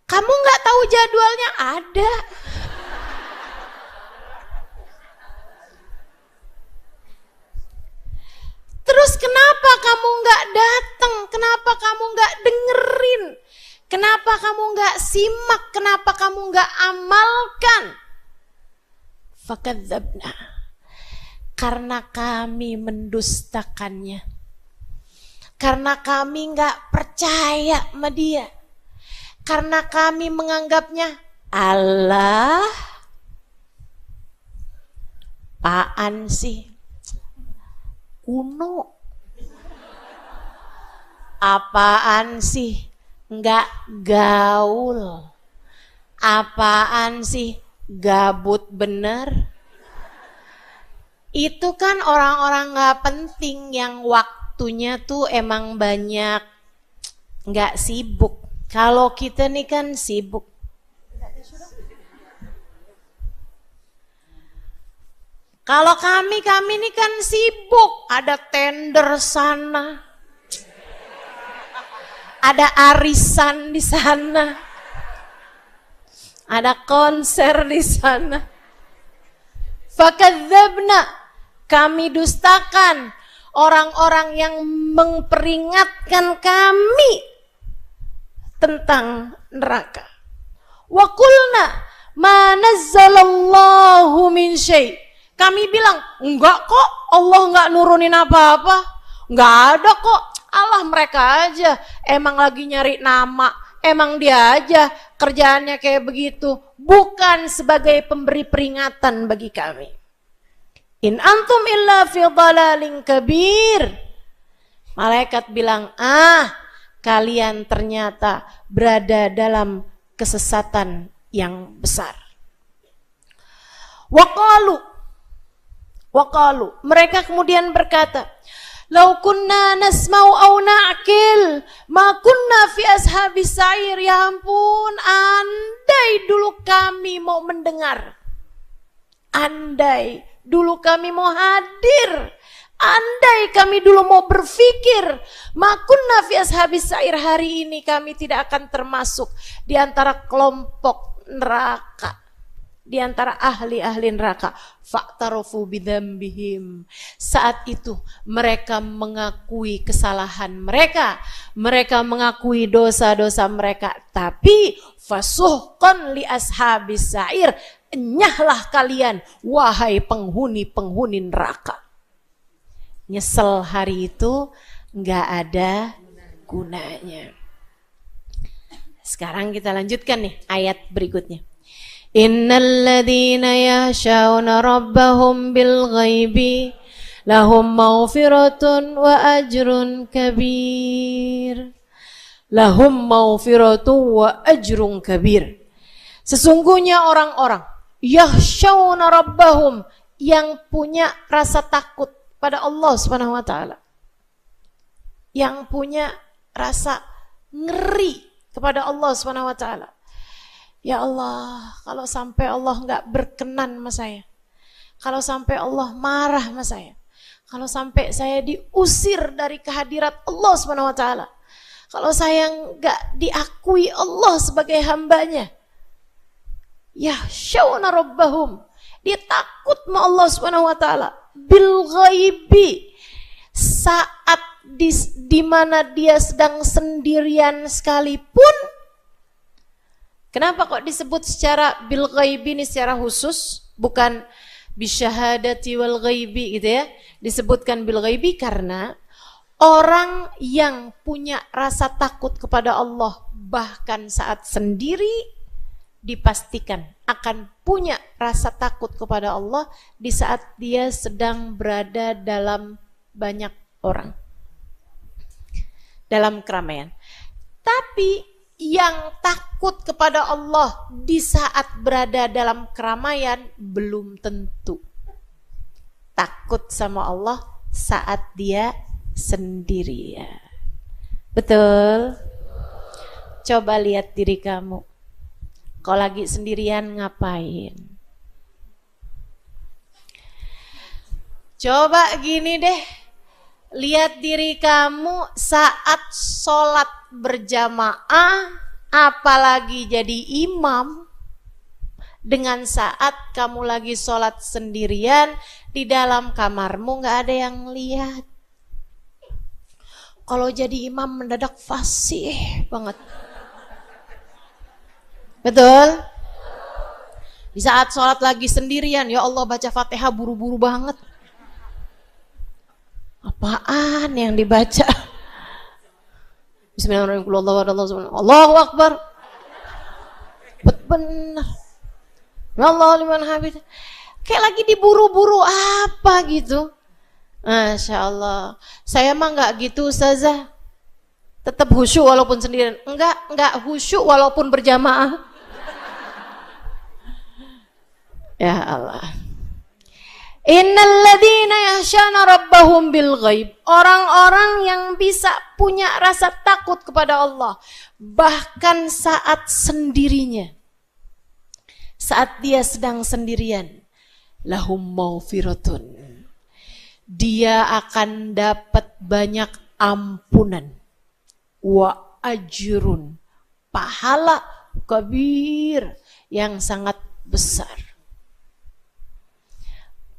Kamu nggak tahu jadwalnya? Ada. Terus kenapa kamu nggak datang? Kenapa kamu nggak dengerin? Kenapa kamu nggak simak? Kenapa kamu nggak amalkan? Fakadzabna. Karena kami mendustakannya. Karena kami nggak percaya sama dia. Karena kami menganggapnya Allah, apaan sih? Kuno. Apaan sih? Nggak gaul. Apaan sih? Gabut bener. Itu kan orang-orang nggak penting yang waktunya tuh emang banyak, nggak sibuk. Kalau kita nih kan sibuk. Kalau kami nih kan sibuk. Ada tender sana, ada arisan di sana, ada konser di sana. Fakadzabna, kami dustakan orang-orang yang memperingatkan kami tentang neraka. Wa qulna ma nazzalallahu min syai'. Kami bilang, enggak kok, Allah enggak nurunin apa-apa. Enggak ada kok, Allah mereka aja emang lagi nyari nama, emang dia aja kerjaannya kayak begitu. Bukan sebagai pemberi peringatan bagi kami. In antum illa fi dhalalin kabir. Malaikat bilang, kalian ternyata berada dalam kesesatan yang besar. Waqalu, mereka kemudian berkata, Lau kunna nasma'u aw na'kil ma kunna fi ashabis sa'ir. Ya ampun, andai dulu kami mau mendengar, andai dulu kami mau hadir, andai kami dulu mau berpikir, ma kunna fi ashabis sa'ir, hari ini kami tidak akan termasuk di antara kelompok neraka, di antara ahli-ahli neraka. Fa'tarofu bidzambihim. Saat itu mereka mengakui kesalahan mereka, mereka mengakui dosa-dosa mereka. Tapi fasuhqan li ashabis sa'ir, enyahlah kalian wahai penghuni-penghuni neraka. Nyesel hari itu nggak ada gunanya. Sekarang kita lanjutkan nih ayat berikutnya. Innal ladzina yakhshawna rabbahum bil ghaibi lahum maghfiratun wa ajrun kabir. Lahum maghfiratun wa ajrun kabir. Sesungguhnya orang-orang yakhshawna rabbahum, yang punya rasa takut pada Allah Subhanahu wa taala, yang punya rasa ngeri kepada Allah Subhanahu wa taala. Ya Allah, kalau sampai Allah nggak berkenan sama saya, kalau sampai Allah marah sama saya, kalau sampai saya diusir dari kehadirat Allah Subhanahu wa taala, kalau saya nggak diakui Allah sebagai hambanya, yakhshawna rabbahum, dia takut sama Allah Subhanahu wa taala bil ghaibi, saat di mana dia sedang sendirian sekalipun. Kenapa kok disebut secara bil ghaibi ini secara khusus, bukan bisyahadati wal ghaibi gitu ya? Disebutkan bil ghaibi karena orang yang punya rasa takut kepada Allah bahkan saat sendiri, dipastikan akan punya rasa takut kepada Allah di saat dia sedang berada dalam banyak orang, dalam keramaian. Tapi yang takut kepada Allah di saat berada dalam keramaian belum tentu takut sama Allah saat dia sendirian. Betul? Coba lihat diri kamu. Kalau lagi sendirian ngapain? Coba gini deh, lihat diri kamu saat sholat berjamaah, apalagi jadi imam, dengan saat kamu lagi sholat sendirian di dalam kamarmu gak ada yang lihat. Kalau jadi imam mendadak fasih banget. Betul? Di saat sholat lagi sendirian, ya Allah baca Fatihah buru-buru banget. Apaan yang dibaca? Bismillahirrahmanirrahim. Allahu Akbar. Benar. Allah liman hamid. Kayak lagi diburu-buru apa gitu. Masya Allah. Saya mah nggak gitu Ustazah. Tetap khusyuk walaupun sendirian. Enggak khusyuk walaupun berjamaah. Ya Allah. Innal ladzina yakhshawna rabbahum bil ghaib. Orang-orang yang bisa punya rasa takut kepada Allah bahkan saat sendirinya. Saat dia sedang sendirian. Lahum maghfiratun. Dia akan dapat banyak ampunan. Wa ajrun. Pahala kabir yang sangat besar.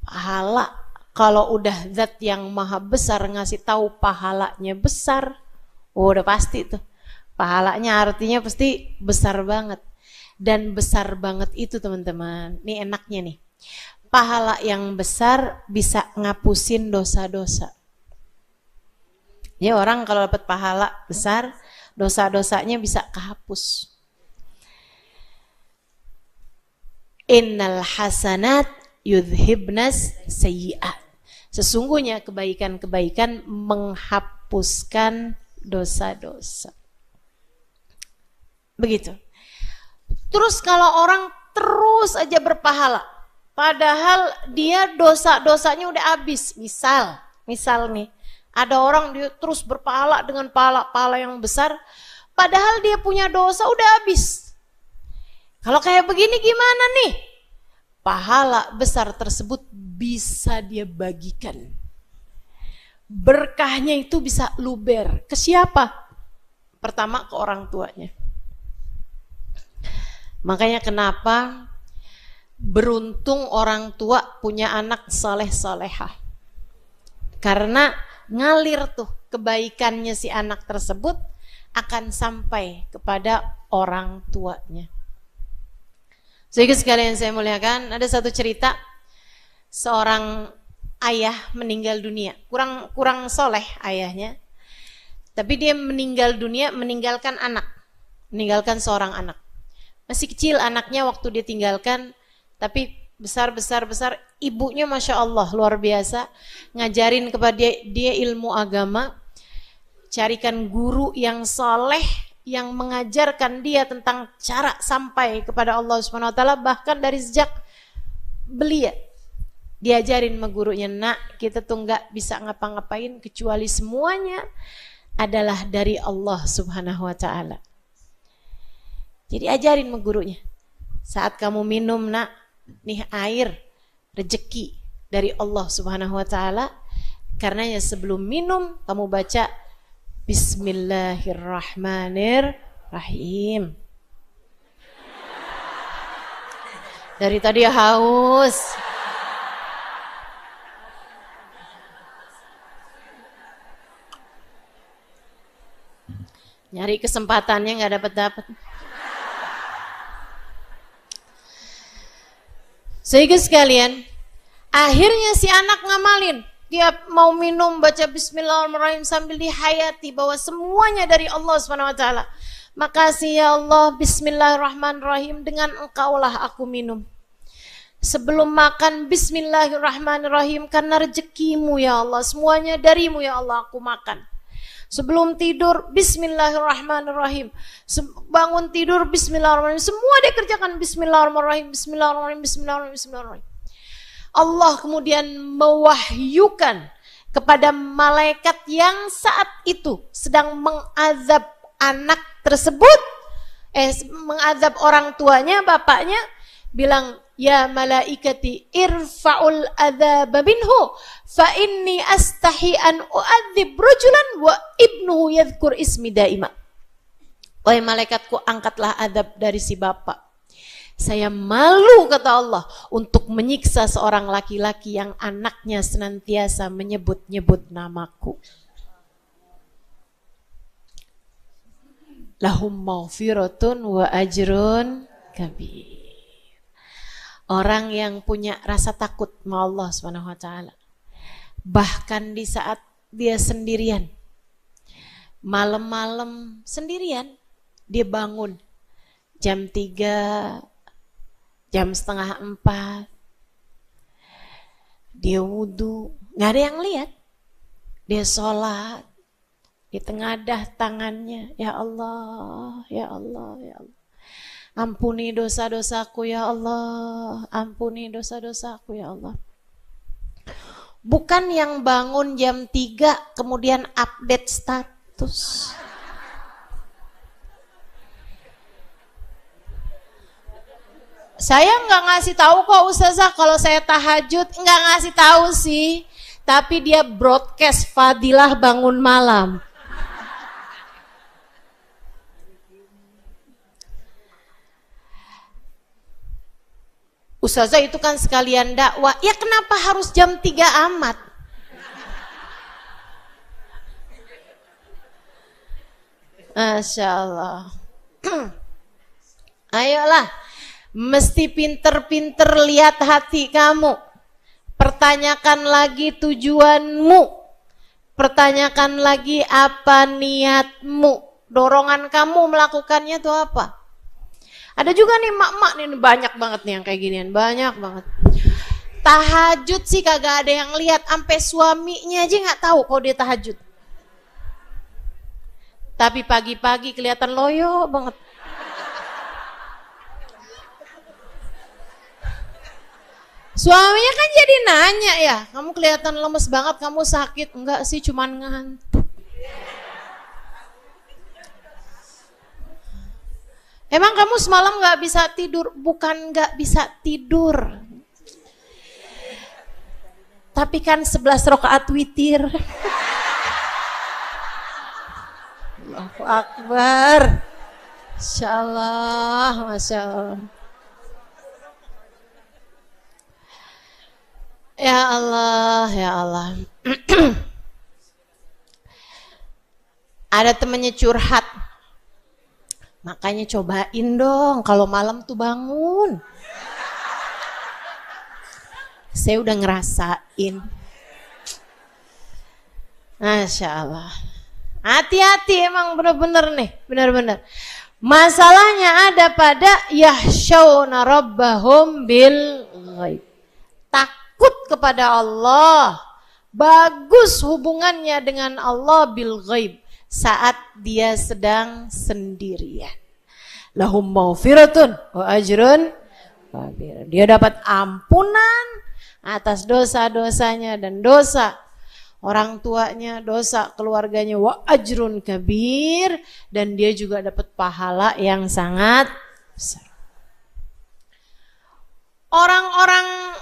Pahala, kalau udah zat yang maha besar ngasih tahu pahalanya besar, udah pasti tuh. Pahalanya artinya pasti besar banget. Dan besar banget itu teman-teman, ini enaknya nih. Pahala yang besar bisa ngapusin dosa-dosa. Ya orang kalau dapat pahala besar, dosa-dosanya bisa kehapus. Innal hasanat yudhibnas sayyi'at. Sesungguhnya kebaikan-kebaikan menghapuskan dosa-dosa. Begitu. Terus kalau orang terus aja berpahala, padahal dia dosa-dosanya udah habis. Misal nih, Ada orang dia terus berpahala dengan pahala yang besar, padahal dia punya dosa udah habis. Kalau kayak begini gimana nih? Pahala besar tersebut bisa dia bagikan. Berkahnya itu bisa luber. Ke siapa? Pertama ke orang tuanya. Makanya kenapa beruntung orang tua punya anak saleh-salehah. Karena ngalir tuh kebaikannya si anak tersebut akan sampai kepada orang tuanya. Sehingga sekalian saya muliakan, ada satu cerita seorang ayah meninggal dunia. Kurang soleh ayahnya. Tapi dia meninggal dunia meninggalkan anak. Meninggalkan seorang anak. Masih kecil anaknya waktu dia tinggalkan, tapi besar, ibunya Masya Allah luar biasa, ngajarin kepada dia ilmu agama, carikan guru yang soleh, yang mengajarkan dia tentang cara sampai kepada Allah Subhanahu Wa Taala, bahkan dari sejak belia, diajarin sama gurunya, nak kita tuh nggak bisa ngapa-ngapain kecuali semuanya adalah dari Allah Subhanahu Wa Taala. Jadi ajarin sama gurunya, saat kamu minum nak, nih air rezeki dari Allah Subhanahu Wa Taala. Karenanya sebelum minum kamu baca Bismillahirrahmanirrahim. Dari tadi haus. Nyari kesempatannya nggak dapat. Sehingga sekalian, akhirnya si anak ngamalin. Dia mau minum baca Bismillahirrahmanirrahim sambil dihayati bahwa semuanya dari Allah SWT. Makasih ya Allah, Bismillahirrahmanirrahim, dengan engkaulah aku minum. Sebelum makan Bismillahirrahmanirrahim, karena rezekimu ya Allah, semuanya darimu ya Allah aku makan. Sebelum tidur Bismillahirrahmanirrahim, bangun tidur Bismillahirrahmanirrahim, semua dia kerjakan Bismillahirrahmanirrahim, Bismillahirrahmanirrahim. Allah kemudian mewahyukan kepada malaikat yang saat itu sedang mengazab anak tersebut, mengazab orang tuanya, bapaknya, bilang, ya malaikati irfa'ul adzaba minhu fa inni astahi an u'adzib rajulan wa ibnuhu yadhkur ismi daima. Wahai malaikatku, angkatlah azab dari si bapak. Saya malu, kata Allah, untuk menyiksa seorang laki-laki yang anaknya senantiasa menyebut-nyebut namaku. Lahum maghfiratun wa ajrun kabir. Orang yang punya rasa takut sama Allah Subhanahu Wa Taala, bahkan di saat dia sendirian, malam-malam sendirian, dia bangun jam 3, jam setengah 4, dia wudhu, nggak ada yang lihat, dia sholat, ditengadah tangannya, ya Allah, ya Allah, ya Allah. Ampuni dosa-dosaku ya Allah, ampuni dosa-dosaku ya Allah. Bukan yang bangun jam 3 kemudian update status. Saya nggak ngasih tahu kok Ustazah kalau saya tahajud, nggak ngasih tahu sih. Tapi dia broadcast fadilah bangun malam. Ustazah itu kan sekalian dakwah, ya kenapa harus jam 3 amat? Masya Allah. Ayolah, mesti pinter-pinter lihat hati kamu. Pertanyakan lagi tujuanmu. Pertanyakan lagi apa niatmu. Dorongan kamu melakukannya itu apa? Ada juga nih mak-mak nih, banyak banget nih yang kayak ginian, banyak banget. Tahajud sih kagak ada yang lihat, sampai suaminya aja nggak tahu kalau dia tahajud. Tapi pagi-pagi kelihatan loyo banget. Suaminya kan jadi nanya ya, kamu kelihatan lemes banget, kamu sakit? Enggak sih, cuman ngantuk. Emang kamu semalam gak bisa tidur? Bukan gak bisa tidur, tapi kan 11 rakaat witir. Allahu Akbar. Masya Allah, Masya Allah. Ya Allah, ya Allah. Ada temennya curhat, makanya cobain dong kalau malam tuh bangun. Saya udah ngerasain. Masya Allah. Hati-hati emang bener-bener nih, bener-bener. Masalahnya ada pada yahsyawna rabbahum bil ghaib. Takut kepada Allah. Bagus hubungannya dengan Allah bil ghaib. Saat dia sedang sendirian. Lahum maghfiratun wa ajrun kabir. Dia dapat ampunan atas dosa-dosanya dan dosa orang tuanya, dosa keluarganya, wa ajrun kabir, dan dia juga dapat pahala yang sangat besar. Orang-orang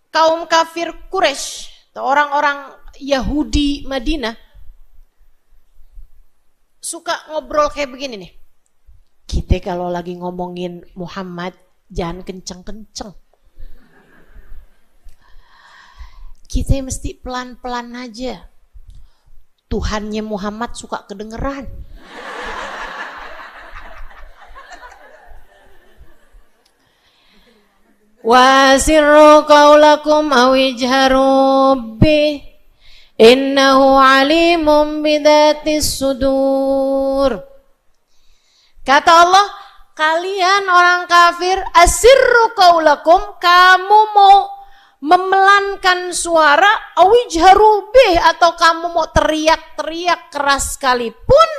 kaum kafir Quraisy atau orang-orang Yahudi Madinah suka ngobrol kayak begini nih. Kita kalau lagi ngomongin Muhammad jangan kenceng-kenceng. Kita mesti pelan-pelan aja. Tuhannya Muhammad suka kedengeran. Wasirru qaulakum aw ijharu bih innahu alimun bidatis sudur. Kata Allah, kalian orang kafir, asirru qaulakum, kamu mau memelankan suara, awijharu bih, atau kamu mau teriak-teriak keras sekalipun,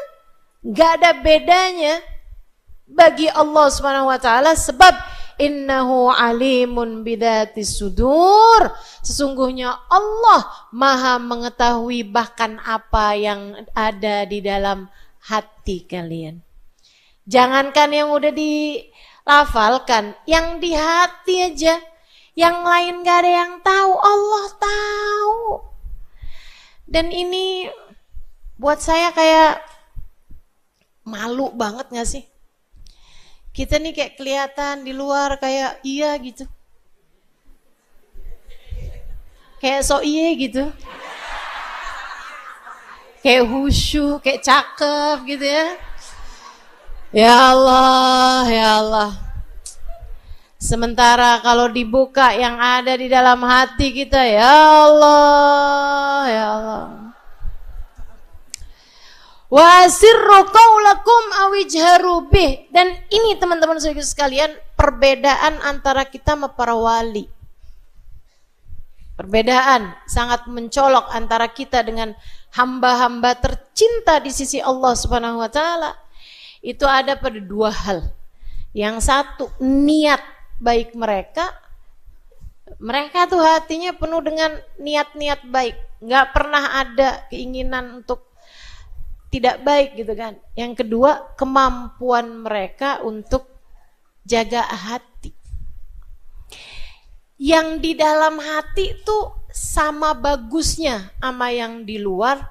gak ada bedanya bagi Allah Subhanahu wa taala, sebab innahu alimun bidatis sudur, sesungguhnya Allah maha mengetahui bahkan apa yang ada di dalam hati kalian. Jangankan yang udah dilafalkan, yang di hati aja. Yang lain gak ada yang tahu, Allah tahu. Dan ini buat saya kayak malu banget gak sih? Kita nih kayak kelihatan di luar kayak iya gitu. Kayak so iye gitu. Kayak khusyuk, kayak cakep gitu ya. Ya Allah, ya Allah. Sementara kalau dibuka yang ada di dalam hati kita, ya Allah, ya Allah. Wasirru qaulakum awijharu bih. Dan ini teman-teman sekalian, perbedaan antara kita sama para wali. Perbedaan sangat mencolok antara kita dengan hamba-hamba tercinta di sisi Allah Subhanahu wa taala. Itu ada pada dua hal. Yang satu, niat baik mereka tuh hatinya penuh dengan niat-niat baik, nggak pernah ada keinginan untuk tidak baik gitu kan. Yang kedua, kemampuan mereka untuk jaga hati. Yang di dalam hati tuh sama bagusnya sama yang di luar,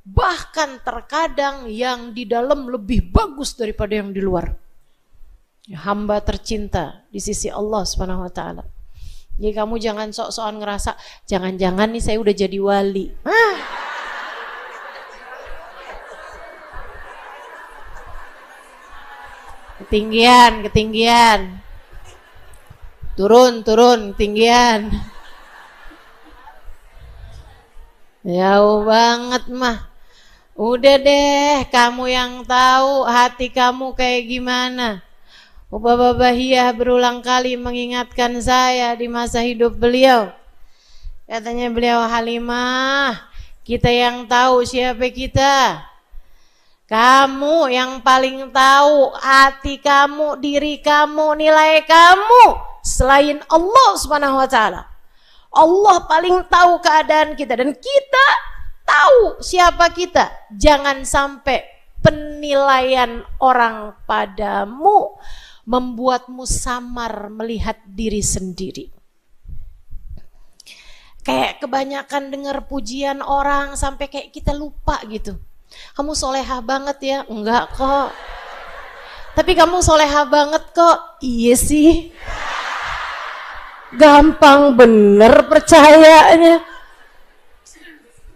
bahkan terkadang yang di dalam lebih bagus daripada yang di luar. Hamba tercinta di sisi Allah Subhanahu wa taala. Jadi kamu jangan sok-sokan ngerasa jangan-jangan nih saya udah jadi wali. Ketinggian. Turun, ketinggian. Jauh banget mah. Udah deh, kamu yang tahu hati kamu kayak gimana. Bapa Bahiyah berulang kali mengingatkan saya di masa hidup beliau. Katanya beliau, Halimah, kita yang tahu siapa kita. Kamu yang paling tahu hati kamu, diri kamu, nilai kamu selain Allah Subhanahu wa taala. Allah paling tahu keadaan kita dan kita tahu siapa kita. Jangan sampai penilaian orang padamu membuatmu samar melihat diri sendiri. Kayak kebanyakan dengar pujian orang sampai kayak kita lupa gitu. Kamu solehah banget ya? Enggak kok. Tapi kamu solehah banget kok. Iya sih. Gampang bener percayanya.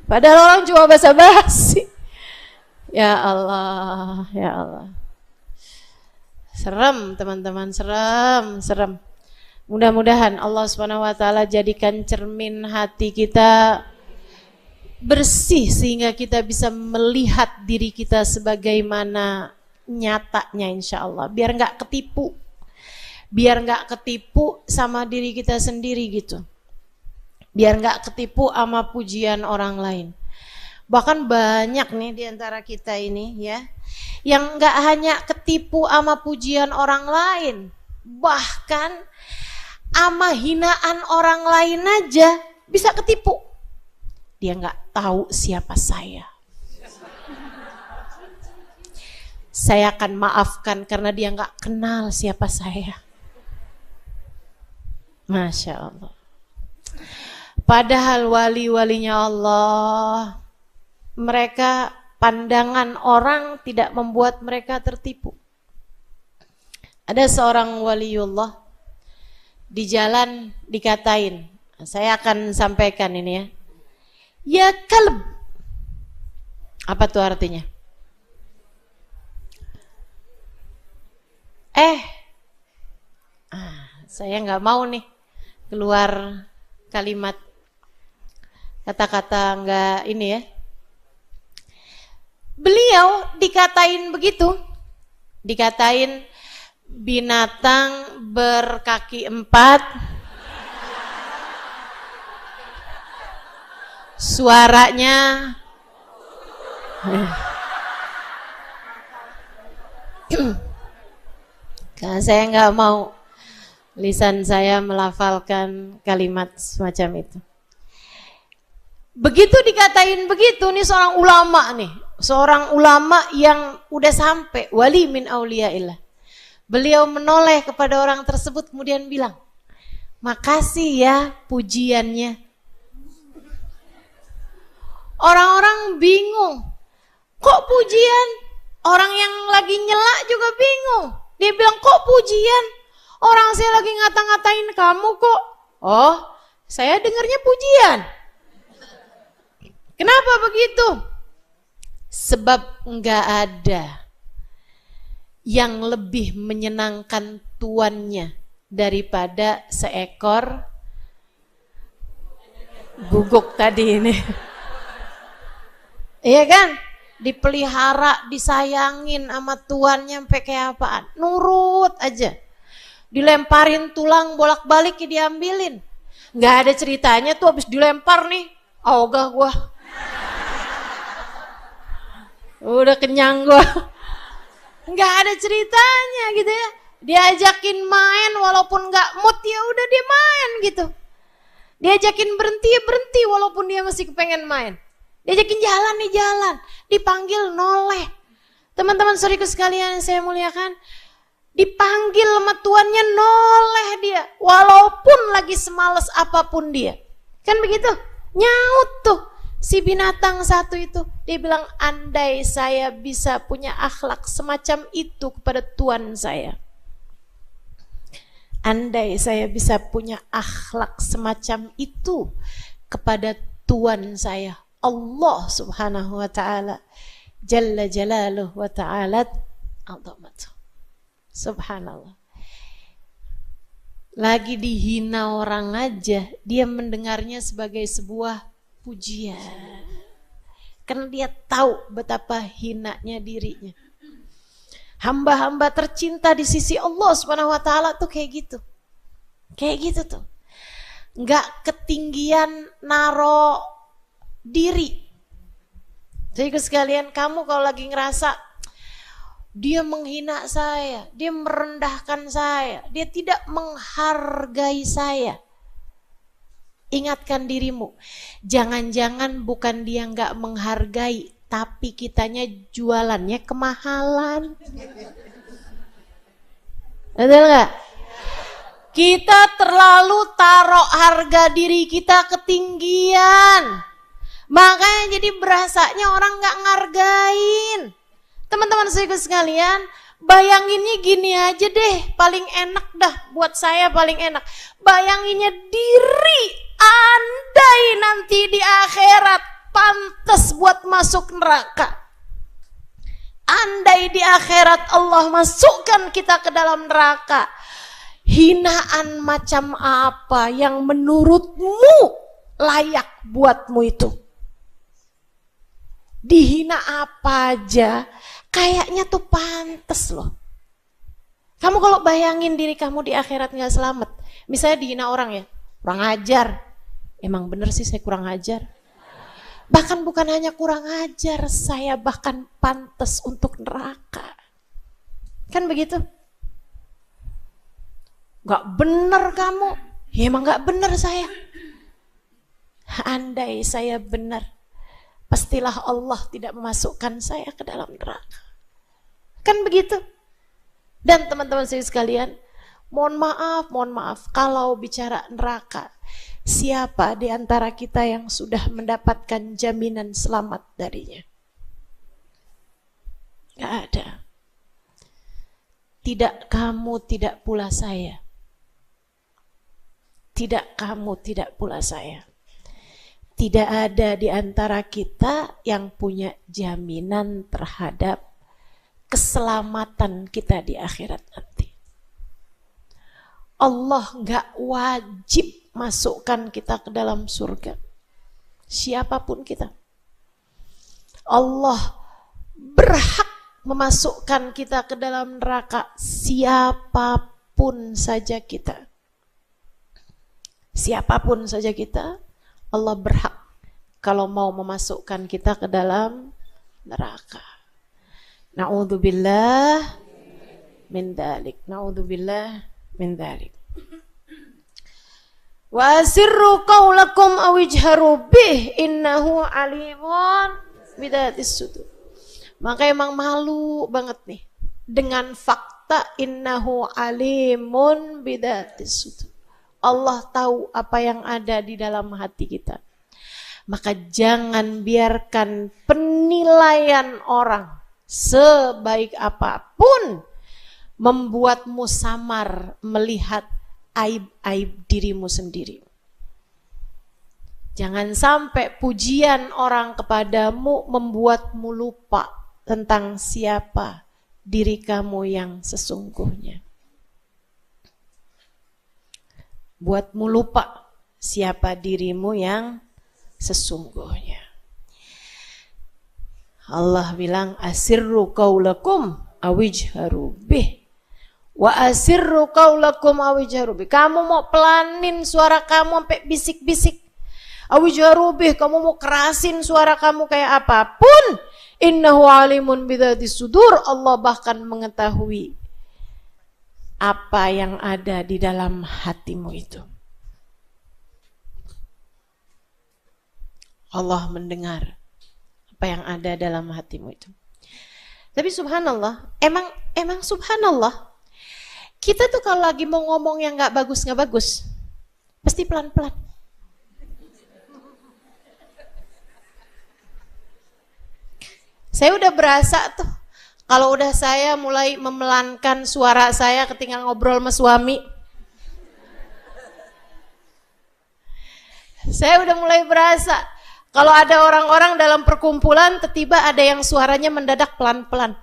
Padahal orang cuma basa-basi. Ya Allah, ya Allah. Serem teman-teman, serem. Mudah-mudahan Allah Subhanahu wa taala jadikan cermin hati kita bersih sehingga kita bisa melihat diri kita sebagaimana nyatanya insyaallah. Biar nggak ketipu. Biar nggak ketipu sama diri kita sendiri gitu. Biar nggak ketipu sama pujian orang lain. Bahkan banyak nih di antara kita ini ya, yang nggak hanya ketipu sama pujian orang lain, bahkan sama hinaan orang lain aja bisa ketipu. Dia nggak tahu siapa saya. Saya akan maafkan karena dia nggak kenal siapa saya. Masya Allah. Padahal wali-walinya Allah, mereka pandangan orang tidak membuat mereka tertipu. Ada seorang waliullah di jalan dikatain, saya akan sampaikan ini ya. Ya kalb. Apa tuh artinya? Saya nggak mau nih keluar kalimat kata-kata nggak ini ya. Beliau dikatain begitu, dikatain binatang berkaki 4, suaranya karena saya nggak mau lisan saya melafalkan kalimat semacam itu. Begitu dikatain begitu, nih seorang ulama nih, seorang ulama yang udah sampai wali min auliyaillah. Beliau menoleh kepada orang tersebut kemudian bilang, makasih ya pujiannya. Orang-orang bingung, kok pujian? Orang yang lagi nyela juga bingung. Dia bilang, kok pujian? Orang saya lagi ngata-ngatain kamu kok. Oh, saya dengarnya pujian. Kenapa begitu? Sebab enggak ada yang lebih menyenangkan tuannya daripada seekor guguk tadi ini. Iya kan? Dipelihara, disayangin sama tuannya sampai kayak apaan? Nurut aja. Dilemparin tulang bolak-balik diambilin. Nggak ada ceritanya tuh habis dilempar nih, ogah gua. Udah kenyang gua. Nggak ada ceritanya gitu ya. Diajakin main walaupun nggak mood ya udah dia main gitu. Diajakin berhenti ya berhenti walaupun dia masih kepengen main. Diajakin jalan nih jalan. Dipanggil noleh. Teman-teman saudaraku sekalian yang saya muliakan, dipanggil sama tuannya noleh dia. Walaupun lagi semales apapun dia. Kan begitu? Nyaut tuh si binatang satu itu. Dia bilang, andai saya bisa punya akhlak semacam itu kepada tuan saya. Andai saya bisa punya akhlak semacam itu kepada tuan saya. Allah subhanahu wa ta'ala. Jalla jalaluh wa ta'ala. Azamatuh. Subhanallah. Lagi dihina orang aja, dia mendengarnya sebagai sebuah pujian. Karena dia tahu betapa hinanya dirinya. Hamba-hamba tercinta di sisi Allah Subhanahu wa taala tuh kayak gitu. Kayak gitu tuh. Enggak ketinggian naro diri. Jadi sekalian, kamu kalau lagi ngerasa Dia menghina saya, dia merendahkan saya, dia tidak menghargai saya. Ingatkan dirimu, jangan-jangan bukan dia nggak menghargai, tapi kitanya jualannya kemahalan. Betul nggak? Kita terlalu taruh harga diri kita ketinggian, makanya jadi berasanya orang nggak ngargain. Teman-teman sekalian, bayanginnya gini aja deh, paling enak dah buat saya, paling enak. Bayanginnya diri andai nanti di akhirat pantas buat masuk neraka. Andai di akhirat Allah masukkan kita ke dalam neraka, hinaan macam apa yang menurutmu layak buatmu itu? Dihina apa aja, kayaknya tuh pantes loh. Kamu kalau bayangin diri kamu di akhirat gak selamat, misalnya dihina orang ya, kurang ajar. Emang bener sih saya kurang ajar. Bahkan bukan hanya kurang ajar, saya bahkan pantas untuk neraka. Kan begitu? Gak bener kamu, ya emang gak bener saya. Andai saya benar, pastilah Allah tidak memasukkan saya ke dalam neraka. Kan begitu? Dan teman-teman saya sekalian, mohon maaf, kalau bicara neraka, siapa di antara kita yang sudah mendapatkan jaminan selamat darinya? Gak ada. Tidak kamu, tidak pula saya. Tidak kamu, tidak pula saya. Tidak ada di antara kita yang punya jaminan terhadap keselamatan kita di akhirat nanti. Allah gak wajib masukkan kita ke dalam surga. Siapapun kita. Allah berhak memasukkan kita ke dalam neraka, siapapun saja kita. Siapapun saja kita, Allah berhak kalau mau memasukkan kita ke dalam neraka. Na'udzubillah min dzalik. Na'udzubillah min dzalik. Wa asirru qaulakum aw ijharu bih innahu alimun bidatis sudur. Maka emang malu banget nih dengan fakta innahu alimun bidatis sudur. Allah tahu apa yang ada di dalam hati kita. Maka jangan biarkan penilaian orang sebaik apapun membuatmu samar melihat aib-aib dirimu sendiri. Jangan sampai pujian orang kepadamu membuatmu lupa tentang siapa diri kamu yang sesungguhnya. Buatmu lupa siapa dirimu yang sesungguhnya. Allah bilang asirru qaulakum awijharu bih. Wa asirru qaulakum awijharu bih. Kamu mau pelanin suara kamu sampai bisik-bisik. Awijharu bih, kamu mau kerasin suara kamu kayak apapun. Innahu alimun bidzatis sudur. Allah bahkan mengetahui apa yang ada di dalam hatimu itu. Allah mendengar apa yang ada dalam hatimu itu. Tapi subhanallah, emang subhanallah, kita tuh kalau lagi mau ngomong yang gak bagus, pasti pelan-pelan. Saya udah berasa tuh, kalau udah saya mulai memelankan suara saya ketika ngobrol sama suami, saya udah mulai berasa kalau ada orang-orang dalam perkumpulan tiba-tiba ada yang suaranya mendadak pelan-pelan.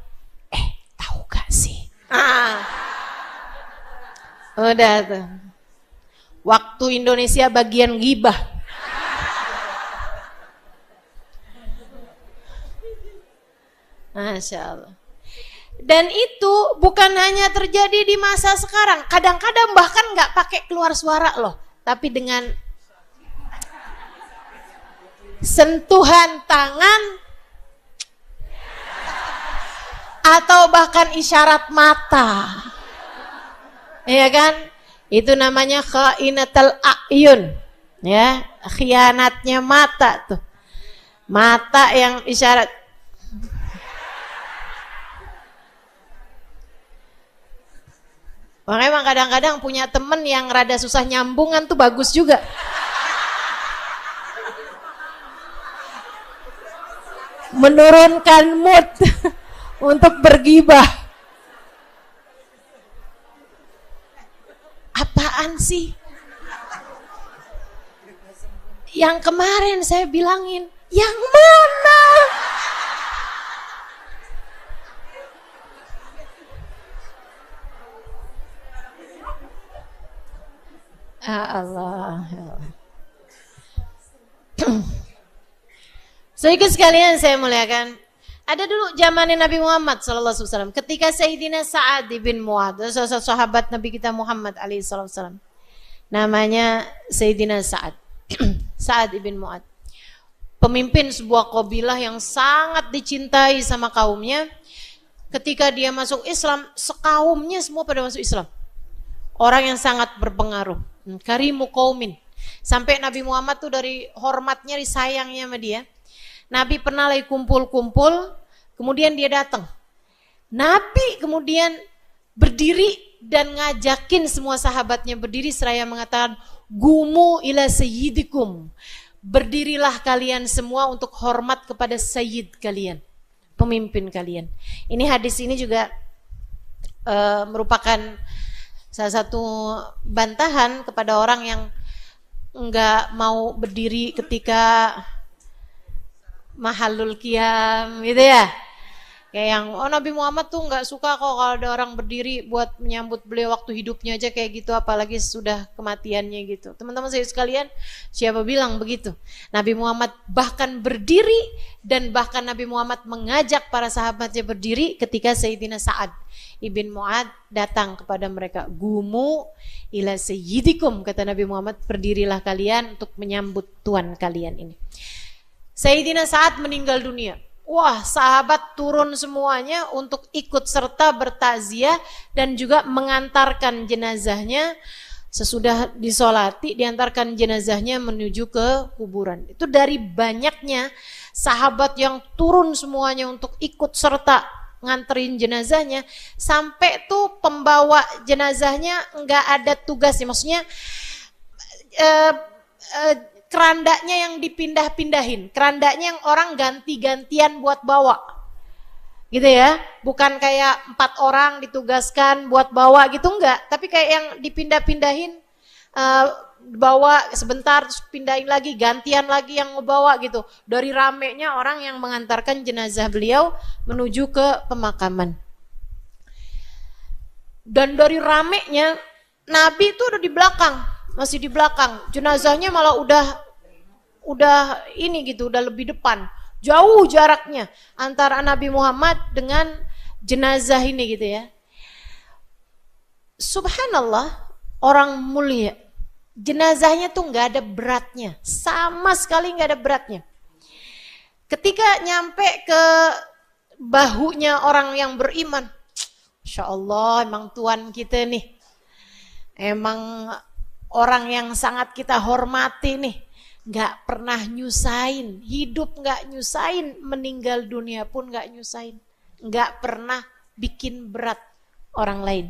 Tahu gak sih? Udah tuh. Waktu Indonesia bagian ghibah. Masya Allah. Dan itu bukan hanya terjadi di masa sekarang. Kadang-kadang bahkan gak pakai keluar suara loh. Tapi dengan sentuhan tangan, atau bahkan isyarat mata. Iya kan? Itu namanya khainatul a'yun. Ya, khianatnya mata tuh. Mata yang isyarat. Makanya emang kadang-kadang punya temen yang rada susah nyambungan tuh bagus juga. Menurunkan mood untuk bergibah. Apaan sih? Yang kemarin saya bilangin, yang mana? Allah. Saudara sekalian saya muliakan. Ada dulu zamannya Nabi Muhammad SAW. Ketika Sayyidina Sa'ad bin Mu'ad, salah satu sahabat Nabi kita Muhammad SAW. Namanya Sayyidina Sa'ad. Sa'ad bin Mu'ad. Pemimpin sebuah kabilah yang sangat dicintai sama kaumnya. Ketika dia masuk Islam, sekaumnya semua pada masuk Islam. Orang yang sangat berpengaruh. Karimu qaumin. Sampai Nabi Muhammad tuh dari hormatnya, disayangnya sama dia. Nabi pernah lagi kumpul-kumpul, kemudian dia datang. Nabi kemudian berdiri dan ngajakin semua sahabatnya berdiri seraya mengatakan, "Gumu ila sayyidikum." Berdirilah kalian semua untuk hormat kepada sayyid kalian, pemimpin kalian. Ini hadis ini juga merupakan salah satu bantahan kepada orang yang enggak mau berdiri ketika mahalul qiyam gitu ya. Kayak yang Nabi Muhammad tuh nggak suka kok kalau ada orang berdiri buat menyambut beliau waktu hidupnya aja kayak gitu, apalagi sudah kematiannya gitu. Teman-teman saya sekalian, siapa bilang begitu? Nabi Muhammad bahkan berdiri, dan bahkan Nabi Muhammad mengajak para sahabatnya berdiri ketika Sayyidina Sa'ad ibn Mu'ad datang kepada mereka. Gumu ila sayyidikum, kata Nabi Muhammad, berdirilah kalian untuk menyambut tuan kalian ini. Sayyidina Sa'ad meninggal dunia. Wah, sahabat turun semuanya untuk ikut serta bertakziah dan juga mengantarkan jenazahnya. Sesudah disolati, diantarkan jenazahnya menuju ke kuburan. Itu dari banyaknya sahabat yang turun semuanya untuk ikut serta nganterin jenazahnya, sampai tuh pembawa jenazahnya nggak ada tugasnya. Maksudnya kerandanya yang dipindah-pindahin, kerandanya yang orang ganti-gantian buat bawa, gitu ya. Bukan kayak 4 orang ditugaskan buat bawa gitu, enggak. Tapi kayak yang dipindah-pindahin, bawa sebentar, terus pindahin lagi, gantian lagi yang ngebawa gitu. Dari ramenya orang yang mengantarkan jenazah beliau menuju ke pemakaman. Dan dari ramenya, Nabi itu udah di belakang, masih di belakang. Jenazahnya malah udah ini gitu, udah lebih depan. Jauh jaraknya antara Nabi Muhammad dengan jenazah ini gitu ya. Subhanallah, orang mulia. Jenazahnya tuh nggak ada beratnya, sama sekali nggak ada beratnya. Ketika nyampe ke bahunya orang yang beriman, Masya Allah, emang Tuhan kita nih, emang orang yang sangat kita hormati nih, nggak pernah nyusahin, hidup nggak nyusahin, meninggal dunia pun nggak nyusahin, nggak pernah bikin berat orang lain,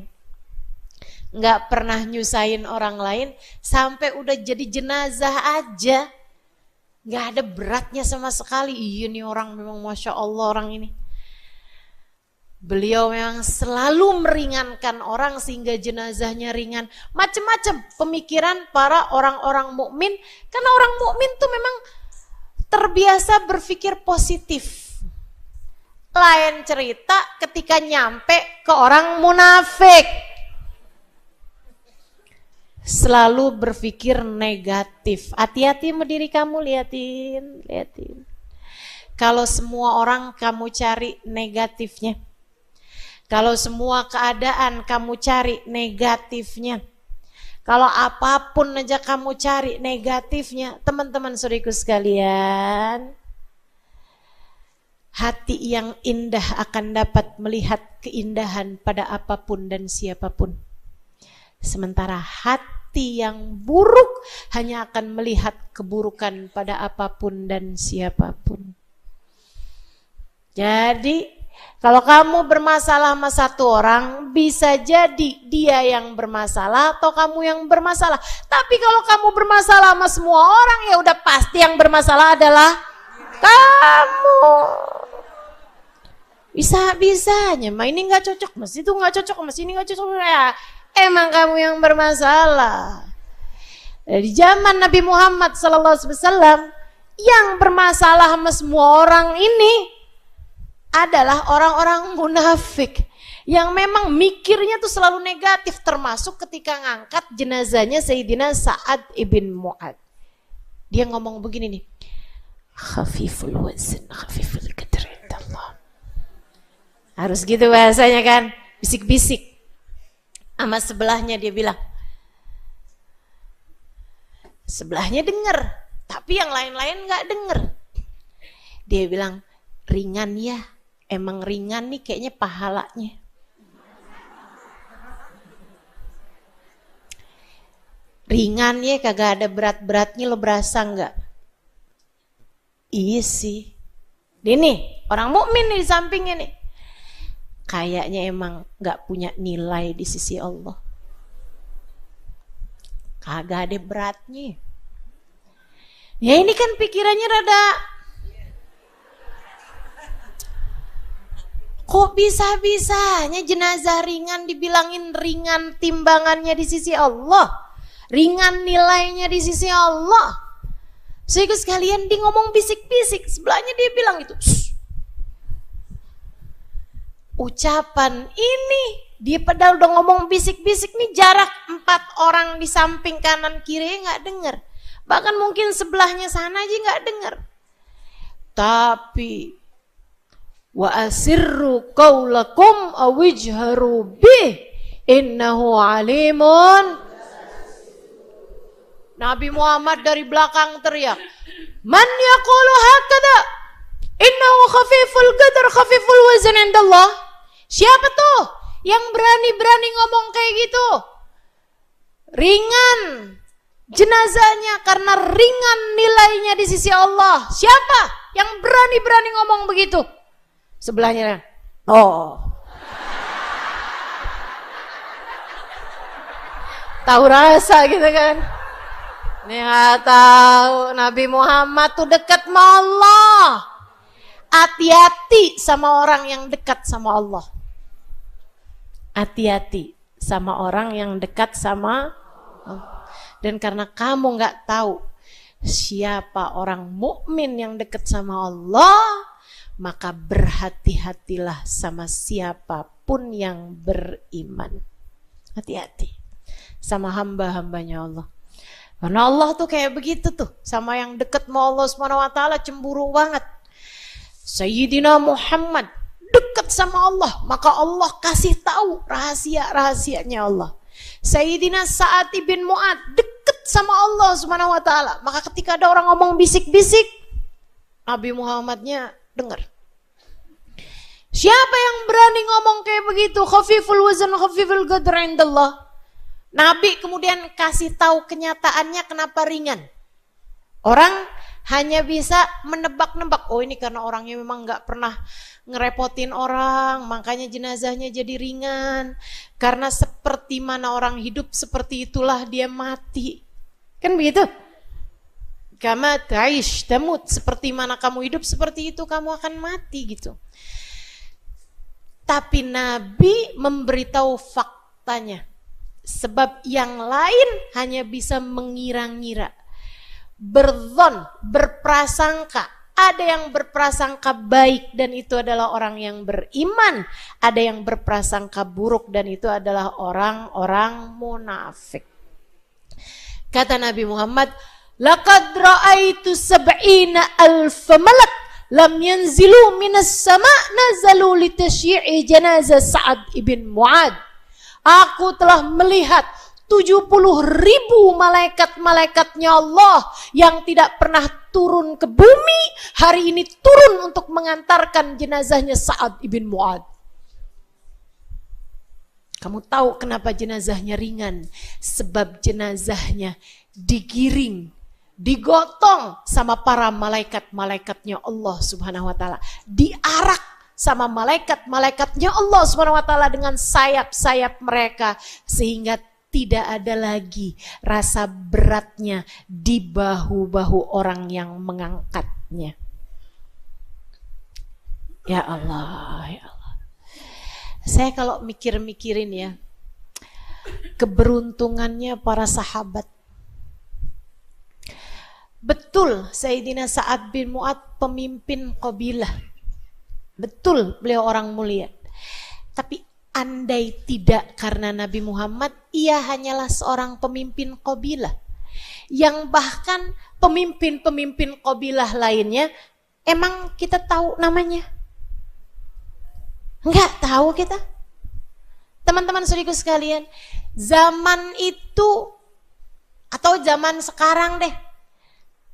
nggak pernah nyusahin orang lain, sampai udah jadi jenazah aja nggak ada beratnya sama sekali. Iya nih orang memang Masya Allah orang ini. Beliau memang selalu meringankan orang sehingga jenazahnya ringan. Macam-macam pemikiran para orang-orang mukmin, karena orang mukmin tuh memang terbiasa berpikir positif. Lain cerita ketika nyampe ke orang munafik, selalu berpikir negatif. Hati-hati sama diri kamu, liatin. Kalau semua orang kamu cari negatifnya, kalau semua keadaan kamu cari negatifnya, kalau apapun aja kamu cari negatifnya, teman-teman saudaraku sekalian, Hati yang indah akan dapat melihat keindahan pada apapun dan siapapun. Sementara hati yang buruk hanya akan melihat keburukan pada apapun dan siapapun. Jadi kalau kamu bermasalah sama satu orang, bisa jadi dia yang bermasalah atau kamu yang bermasalah. Tapi kalau kamu bermasalah sama semua orang, ya udah pasti yang bermasalah adalah kamu. Bisa-bisanya, ini nggak cocok, mas itu nggak cocok, mas ini nggak cocok. Ya, emang kamu yang bermasalah. Di zaman Nabi Muhammad SAW, yang bermasalah sama semua orang ini adalah orang-orang munafik yang memang mikirnya tuh selalu negatif, termasuk ketika ngangkat jenazahnya Sayyidina Sa'ad ibn Mu'ad. Dia ngomong begini nih, khafiful wazn, khafiful qadr indallah. Harus gitu bahasanya kan, bisik-bisik. Sama sebelahnya dia bilang. Sebelahnya denger, tapi yang lain-lain gak denger. Dia bilang, ringan ya, emang ringan nih kayaknya pahalanya. Ringan ya, kagak ada berat-beratnya, lo berasa gak? Iya sih. Dia nih, orang mukmin nih di sampingnya nih. Kayaknya emang gak punya nilai di sisi Allah. Kagak ada beratnya. Ya ini kan pikirannya rada, kok bisa-bisanya jenazah ringan dibilangin ringan timbangannya di sisi Allah, ringan nilainya di sisi Allah. Sehingga sekalian dia ngomong bisik-bisik, sebelahnya dia bilang itu. Ucapan ini dia padahal udah ngomong bisik-bisik nih, jarak 4 orang di samping kanan kiri nggak dengar, bahkan mungkin sebelahnya sana aja nggak dengar. Tapi wa asirru qaulakum awijharu bih innahu alimun. Nabi Muhammad dari belakang teriak, man yaqulu hakada innahu khafiful qadar khafiful wazn indallah. Siapa tuh yang berani-berani ngomong kayak gitu? Ringan jenazahnya karena ringan nilainya di sisi Allah. Siapa yang berani-berani ngomong begitu? Sebelahnya, oh, tahu rasa gitu kan? Ini nggak tahu Nabi Muhammad tuh dekat sama Allah. Hati-hati sama orang yang dekat sama Allah. Hati-hati sama orang yang dekat sama Allah. Dan karena kamu nggak tahu siapa orang mukmin yang dekat sama Allah, maka berhati-hatilah sama siapapun yang beriman. Hati-hati sama hamba-hambanya Allah. Karena Allah tuh kayak begitu tuh, sama yang dekat sama Allah SWT cemburu banget. Sayyidina Muhammad dekat sama Allah, maka Allah kasih tahu rahasia-rahasianya Allah. Sayyidina Sa'ad ibn Mu'ad dekat sama Allah SWT, maka ketika ada orang ngomong bisik-bisik, Nabi Muhammadnya dengar. Siapa yang berani ngomong kayak begitu? Khafiful wazn khafiful qadr indallah. Nabi kemudian kasih tahu kenyataannya kenapa ringan. Orang hanya bisa menebak-nebak, oh ini karena orangnya memang gak pernah ngerepotin orang, makanya jenazahnya jadi ringan. Karena seperti mana orang hidup, seperti itulah dia mati. Kan begitu? Kama ta'ish tamut, seperti mana kamu hidup, seperti itu kamu akan mati gitu. Tapi Nabi memberitahu faktanya. Sebab yang lain hanya bisa mengira-ngira, berzon, berprasangka. Ada yang berprasangka baik dan itu adalah orang yang beriman. Ada yang berprasangka buruk dan itu adalah orang-orang munafik. Kata Nabi Muhammad, laqad ra'aitu sab'ina alfa malak lam yanzilu minas sama' nazalu litasyi'i janazah Sa'ad ibn Mu'ad. Aku telah melihat 70.000 malaikat-malaikatnya Allah yang tidak pernah turun ke bumi, hari ini turun untuk mengantarkan jenazahnya Sa'ad ibn Mu'adz. Kamu tahu kenapa jenazahnya ringan? Sebab jenazahnya digiring, digotong sama para malaikat-malaikatnya Allah Subhanahu wa taala, diarak sama malaikat-malaikatnya Allah Subhanahu wa taala dengan sayap-sayap mereka, sehingga tidak ada lagi rasa beratnya di bahu-bahu orang yang mengangkatnya. Ya Allah, ya Allah. Saya kalau mikir-mikirin ya, keberuntungannya para sahabat. Betul Sayyidina Sa'ad bin Mu'adz pemimpin qabilah. Betul beliau orang mulia. Tapi andai tidak karena Nabi Muhammad, ia hanyalah seorang pemimpin qabilah. Yang bahkan pemimpin-pemimpin qabilah lainnya, emang kita tahu namanya? Enggak tahu kita. Teman-teman saudaraku sekalian, zaman itu atau zaman sekarang deh,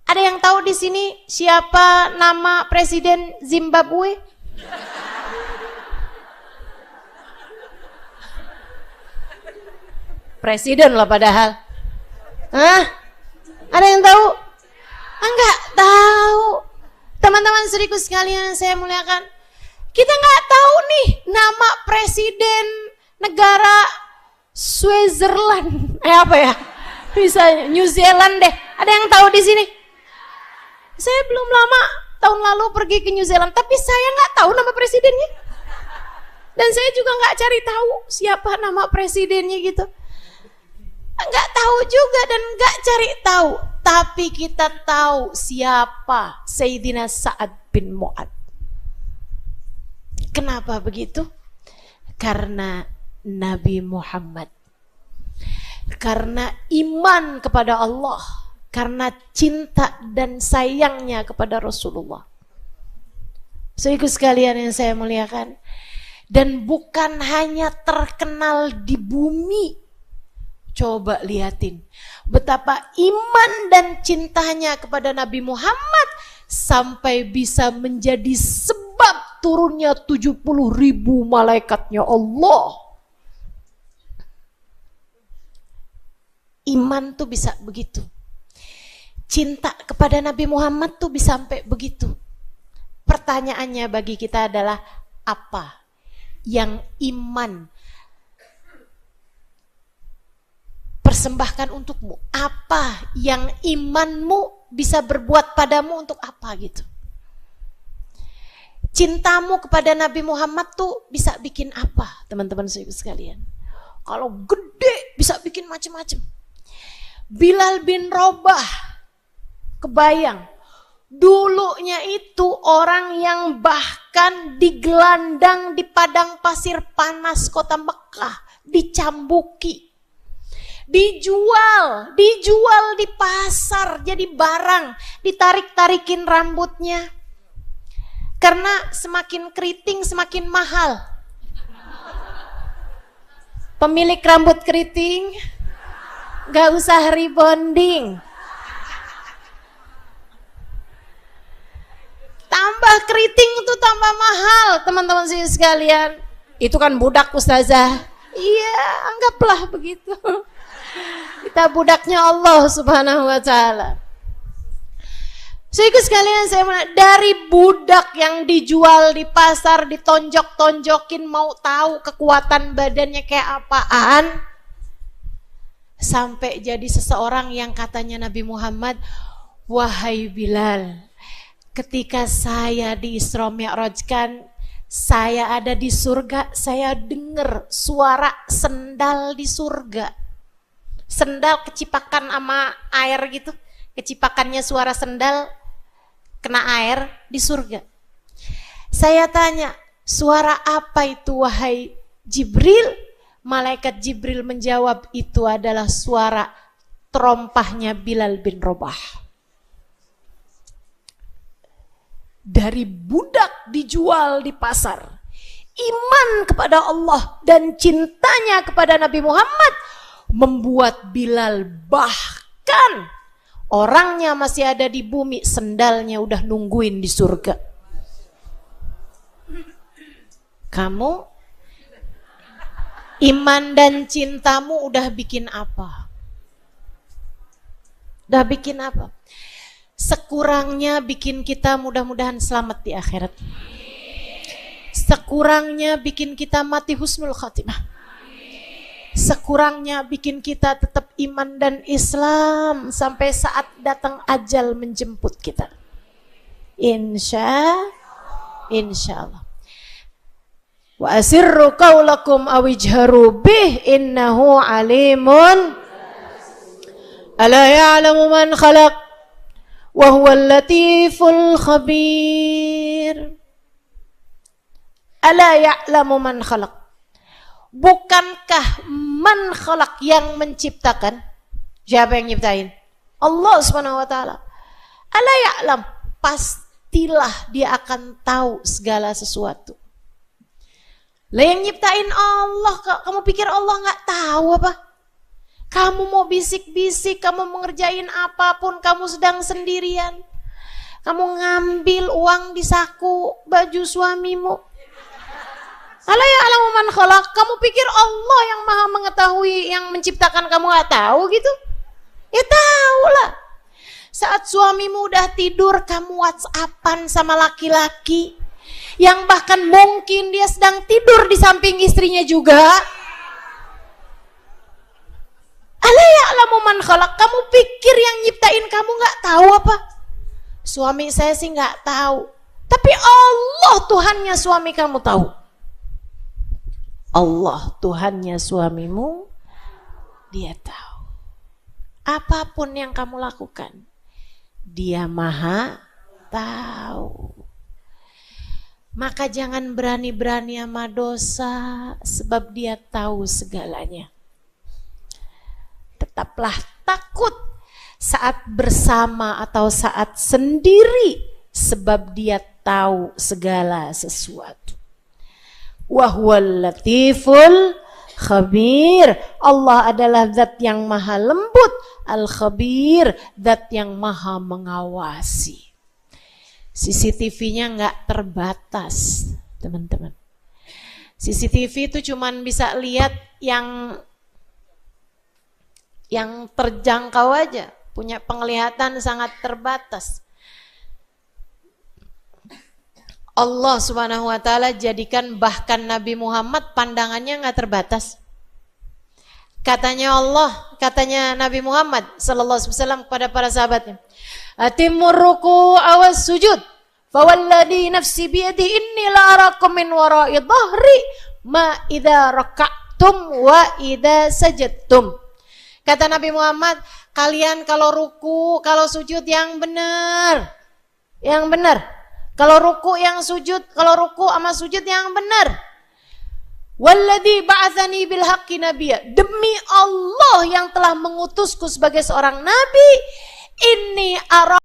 ada yang tahu di sini siapa nama presiden Zimbabwe? Presiden lah padahal. Hah? Ada yang tahu? Enggak tahu. Teman-teman saudaraku sekalian yang saya muliakan, kita nggak tahu nih nama presiden negara Switzerland. Apa ya? Bisa New Zealand deh. Ada yang tahu di sini? Saya belum lama tahun lalu pergi ke New Zealand, tapi saya nggak tahu nama presidennya. Dan saya juga nggak cari tahu siapa nama presidennya gitu. Nggak tahu juga dan nggak cari tahu. Tapi kita tahu siapa Sayyidina Sa'ad bin Mu'adz. Kenapa begitu? Karena Nabi Muhammad. Karena iman kepada Allah. Karena cinta dan sayangnya kepada Rasulullah. Saudaraku sekalian yang saya muliakan. Dan bukan hanya terkenal di bumi. Coba lihatin betapa iman dan cintanya kepada Nabi Muhammad sampai bisa menjadi sebab turunnya 70.000 malaikatnya Allah. Iman tuh bisa begitu. Cinta kepada Nabi Muhammad tuh bisa sampai begitu. Pertanyaannya bagi kita adalah, apa yang iman persembahkan untukmu? Apa yang imanmu bisa berbuat padamu untuk apa gitu? Cintamu kepada Nabi Muhammad tuh bisa bikin apa, teman-teman sekalian? Kalau gede bisa bikin macam-macam. Bilal bin Rabah, kebayang, dulunya itu orang yang bahkan digelandang di padang pasir panas kota Mekah, dicambuki. Dijual di pasar jadi barang, ditarik-tarikin rambutnya. Karena semakin keriting semakin mahal. Pemilik rambut keriting gak usah rebonding. Tambah keriting itu tambah mahal, teman-teman sekalian. Itu kan budak ustazah. Iya, anggaplah begitu. Kita budaknya Allah Subhanahu wa taala. Saudaraku sekalian, dari budak yang dijual di pasar, ditonjok-tonjokin, mau tahu kekuatan badannya kayak apaan, sampai jadi seseorang yang katanya Nabi Muhammad, wahai Bilal, ketika saya di Isra Mi'rajkan, saya ada di surga, saya dengar suara sendal di surga. Sendal kecipakan sama air gitu, kecipakannya suara sendal kena air di surga. Saya tanya, suara apa itu wahai Jibril? Malaikat Jibril menjawab, itu adalah suara terompahnya Bilal bin Rabah. Dari budak dijual di pasar, iman kepada Allah dan cintanya kepada Nabi Muhammad membuat Bilal bahkan orangnya masih ada di bumi, sendalnya udah nungguin di surga. Kamu iman dan cintamu udah bikin apa? Udah bikin apa? Sekurangnya bikin kita mudah-mudahan selamat di akhirat. Sekurangnya bikin kita mati husnul khatimah. Sekurangnya bikin kita tetap iman dan Islam sampai saat datang ajal menjemput kita. Insya Allah. Wa asirru qaulakum awijharu bih innahu alimun. Ala ya'lamu man khalaq wa huwal latiful khabir. Ala ya'lamu man khalaq. Bukankah man khalaq yang menciptakan? Siapa yang nyiptain? Allah Subhanahu wa taala. Ala ya'lam, pastilah dia akan tahu segala sesuatu. Lah yang nyiptain Allah, kamu pikir Allah nggak tahu apa? Kamu mau bisik-bisik, kamu mengerjain apapun, kamu sedang sendirian. Kamu ngambil uang di saku baju suamimu. Ala ya'lamu man khalaq, kamu pikir Allah yang maha mengetahui, yang menciptakan kamu nggak tahu gitu? Ya tahu lah. Saat suamimu udah tidur, kamu WhatsAppan sama laki-laki yang bahkan mungkin dia sedang tidur di samping istrinya juga. Ala ya'lamu man khalaq, kamu pikir yang nyiptain kamu nggak tahu apa? Suami saya sih nggak tahu, tapi Allah Tuhannya suami kamu tahu. Allah Tuhannya suamimu, dia tahu. Apapun yang kamu lakukan, dia maha tahu. Maka jangan berani-berani sama dosa, sebab dia tahu segalanya. Tetaplah takut saat bersama atau saat sendiri, sebab dia tahu segala sesuatu. Wa huwal latiful khabir. Allah adalah zat yang maha lembut, al-khabir, zat yang maha mengawasi. CCTV-nya nggak terbatas, teman-teman. CCTV itu cuman bisa lihat yang terjangkau aja, punya penglihatan sangat terbatas. Allah Subhanahu wa taala jadikan bahkan Nabi Muhammad pandangannya nggak terbatas. Katanya Allah, katanya Nabi Muhammad sallallahu alaihi wasallam kepada para sahabatnya, "Atimur ruku' awas sujud, fawalladhi nafsi biyadi inni la arakum min wara'i dhahri ma idza raka'tum wa idza sajadtum." Kata Nabi Muhammad, kalian kalau ruku, kalau sujud yang benar. Yang benar. Kalau ruku yang sujud, kalau ruku sama sujud yang benar. Walladzi ba'atsani bil haqqi nabiyya, demi Allah yang telah mengutusku sebagai seorang nabi, inni ara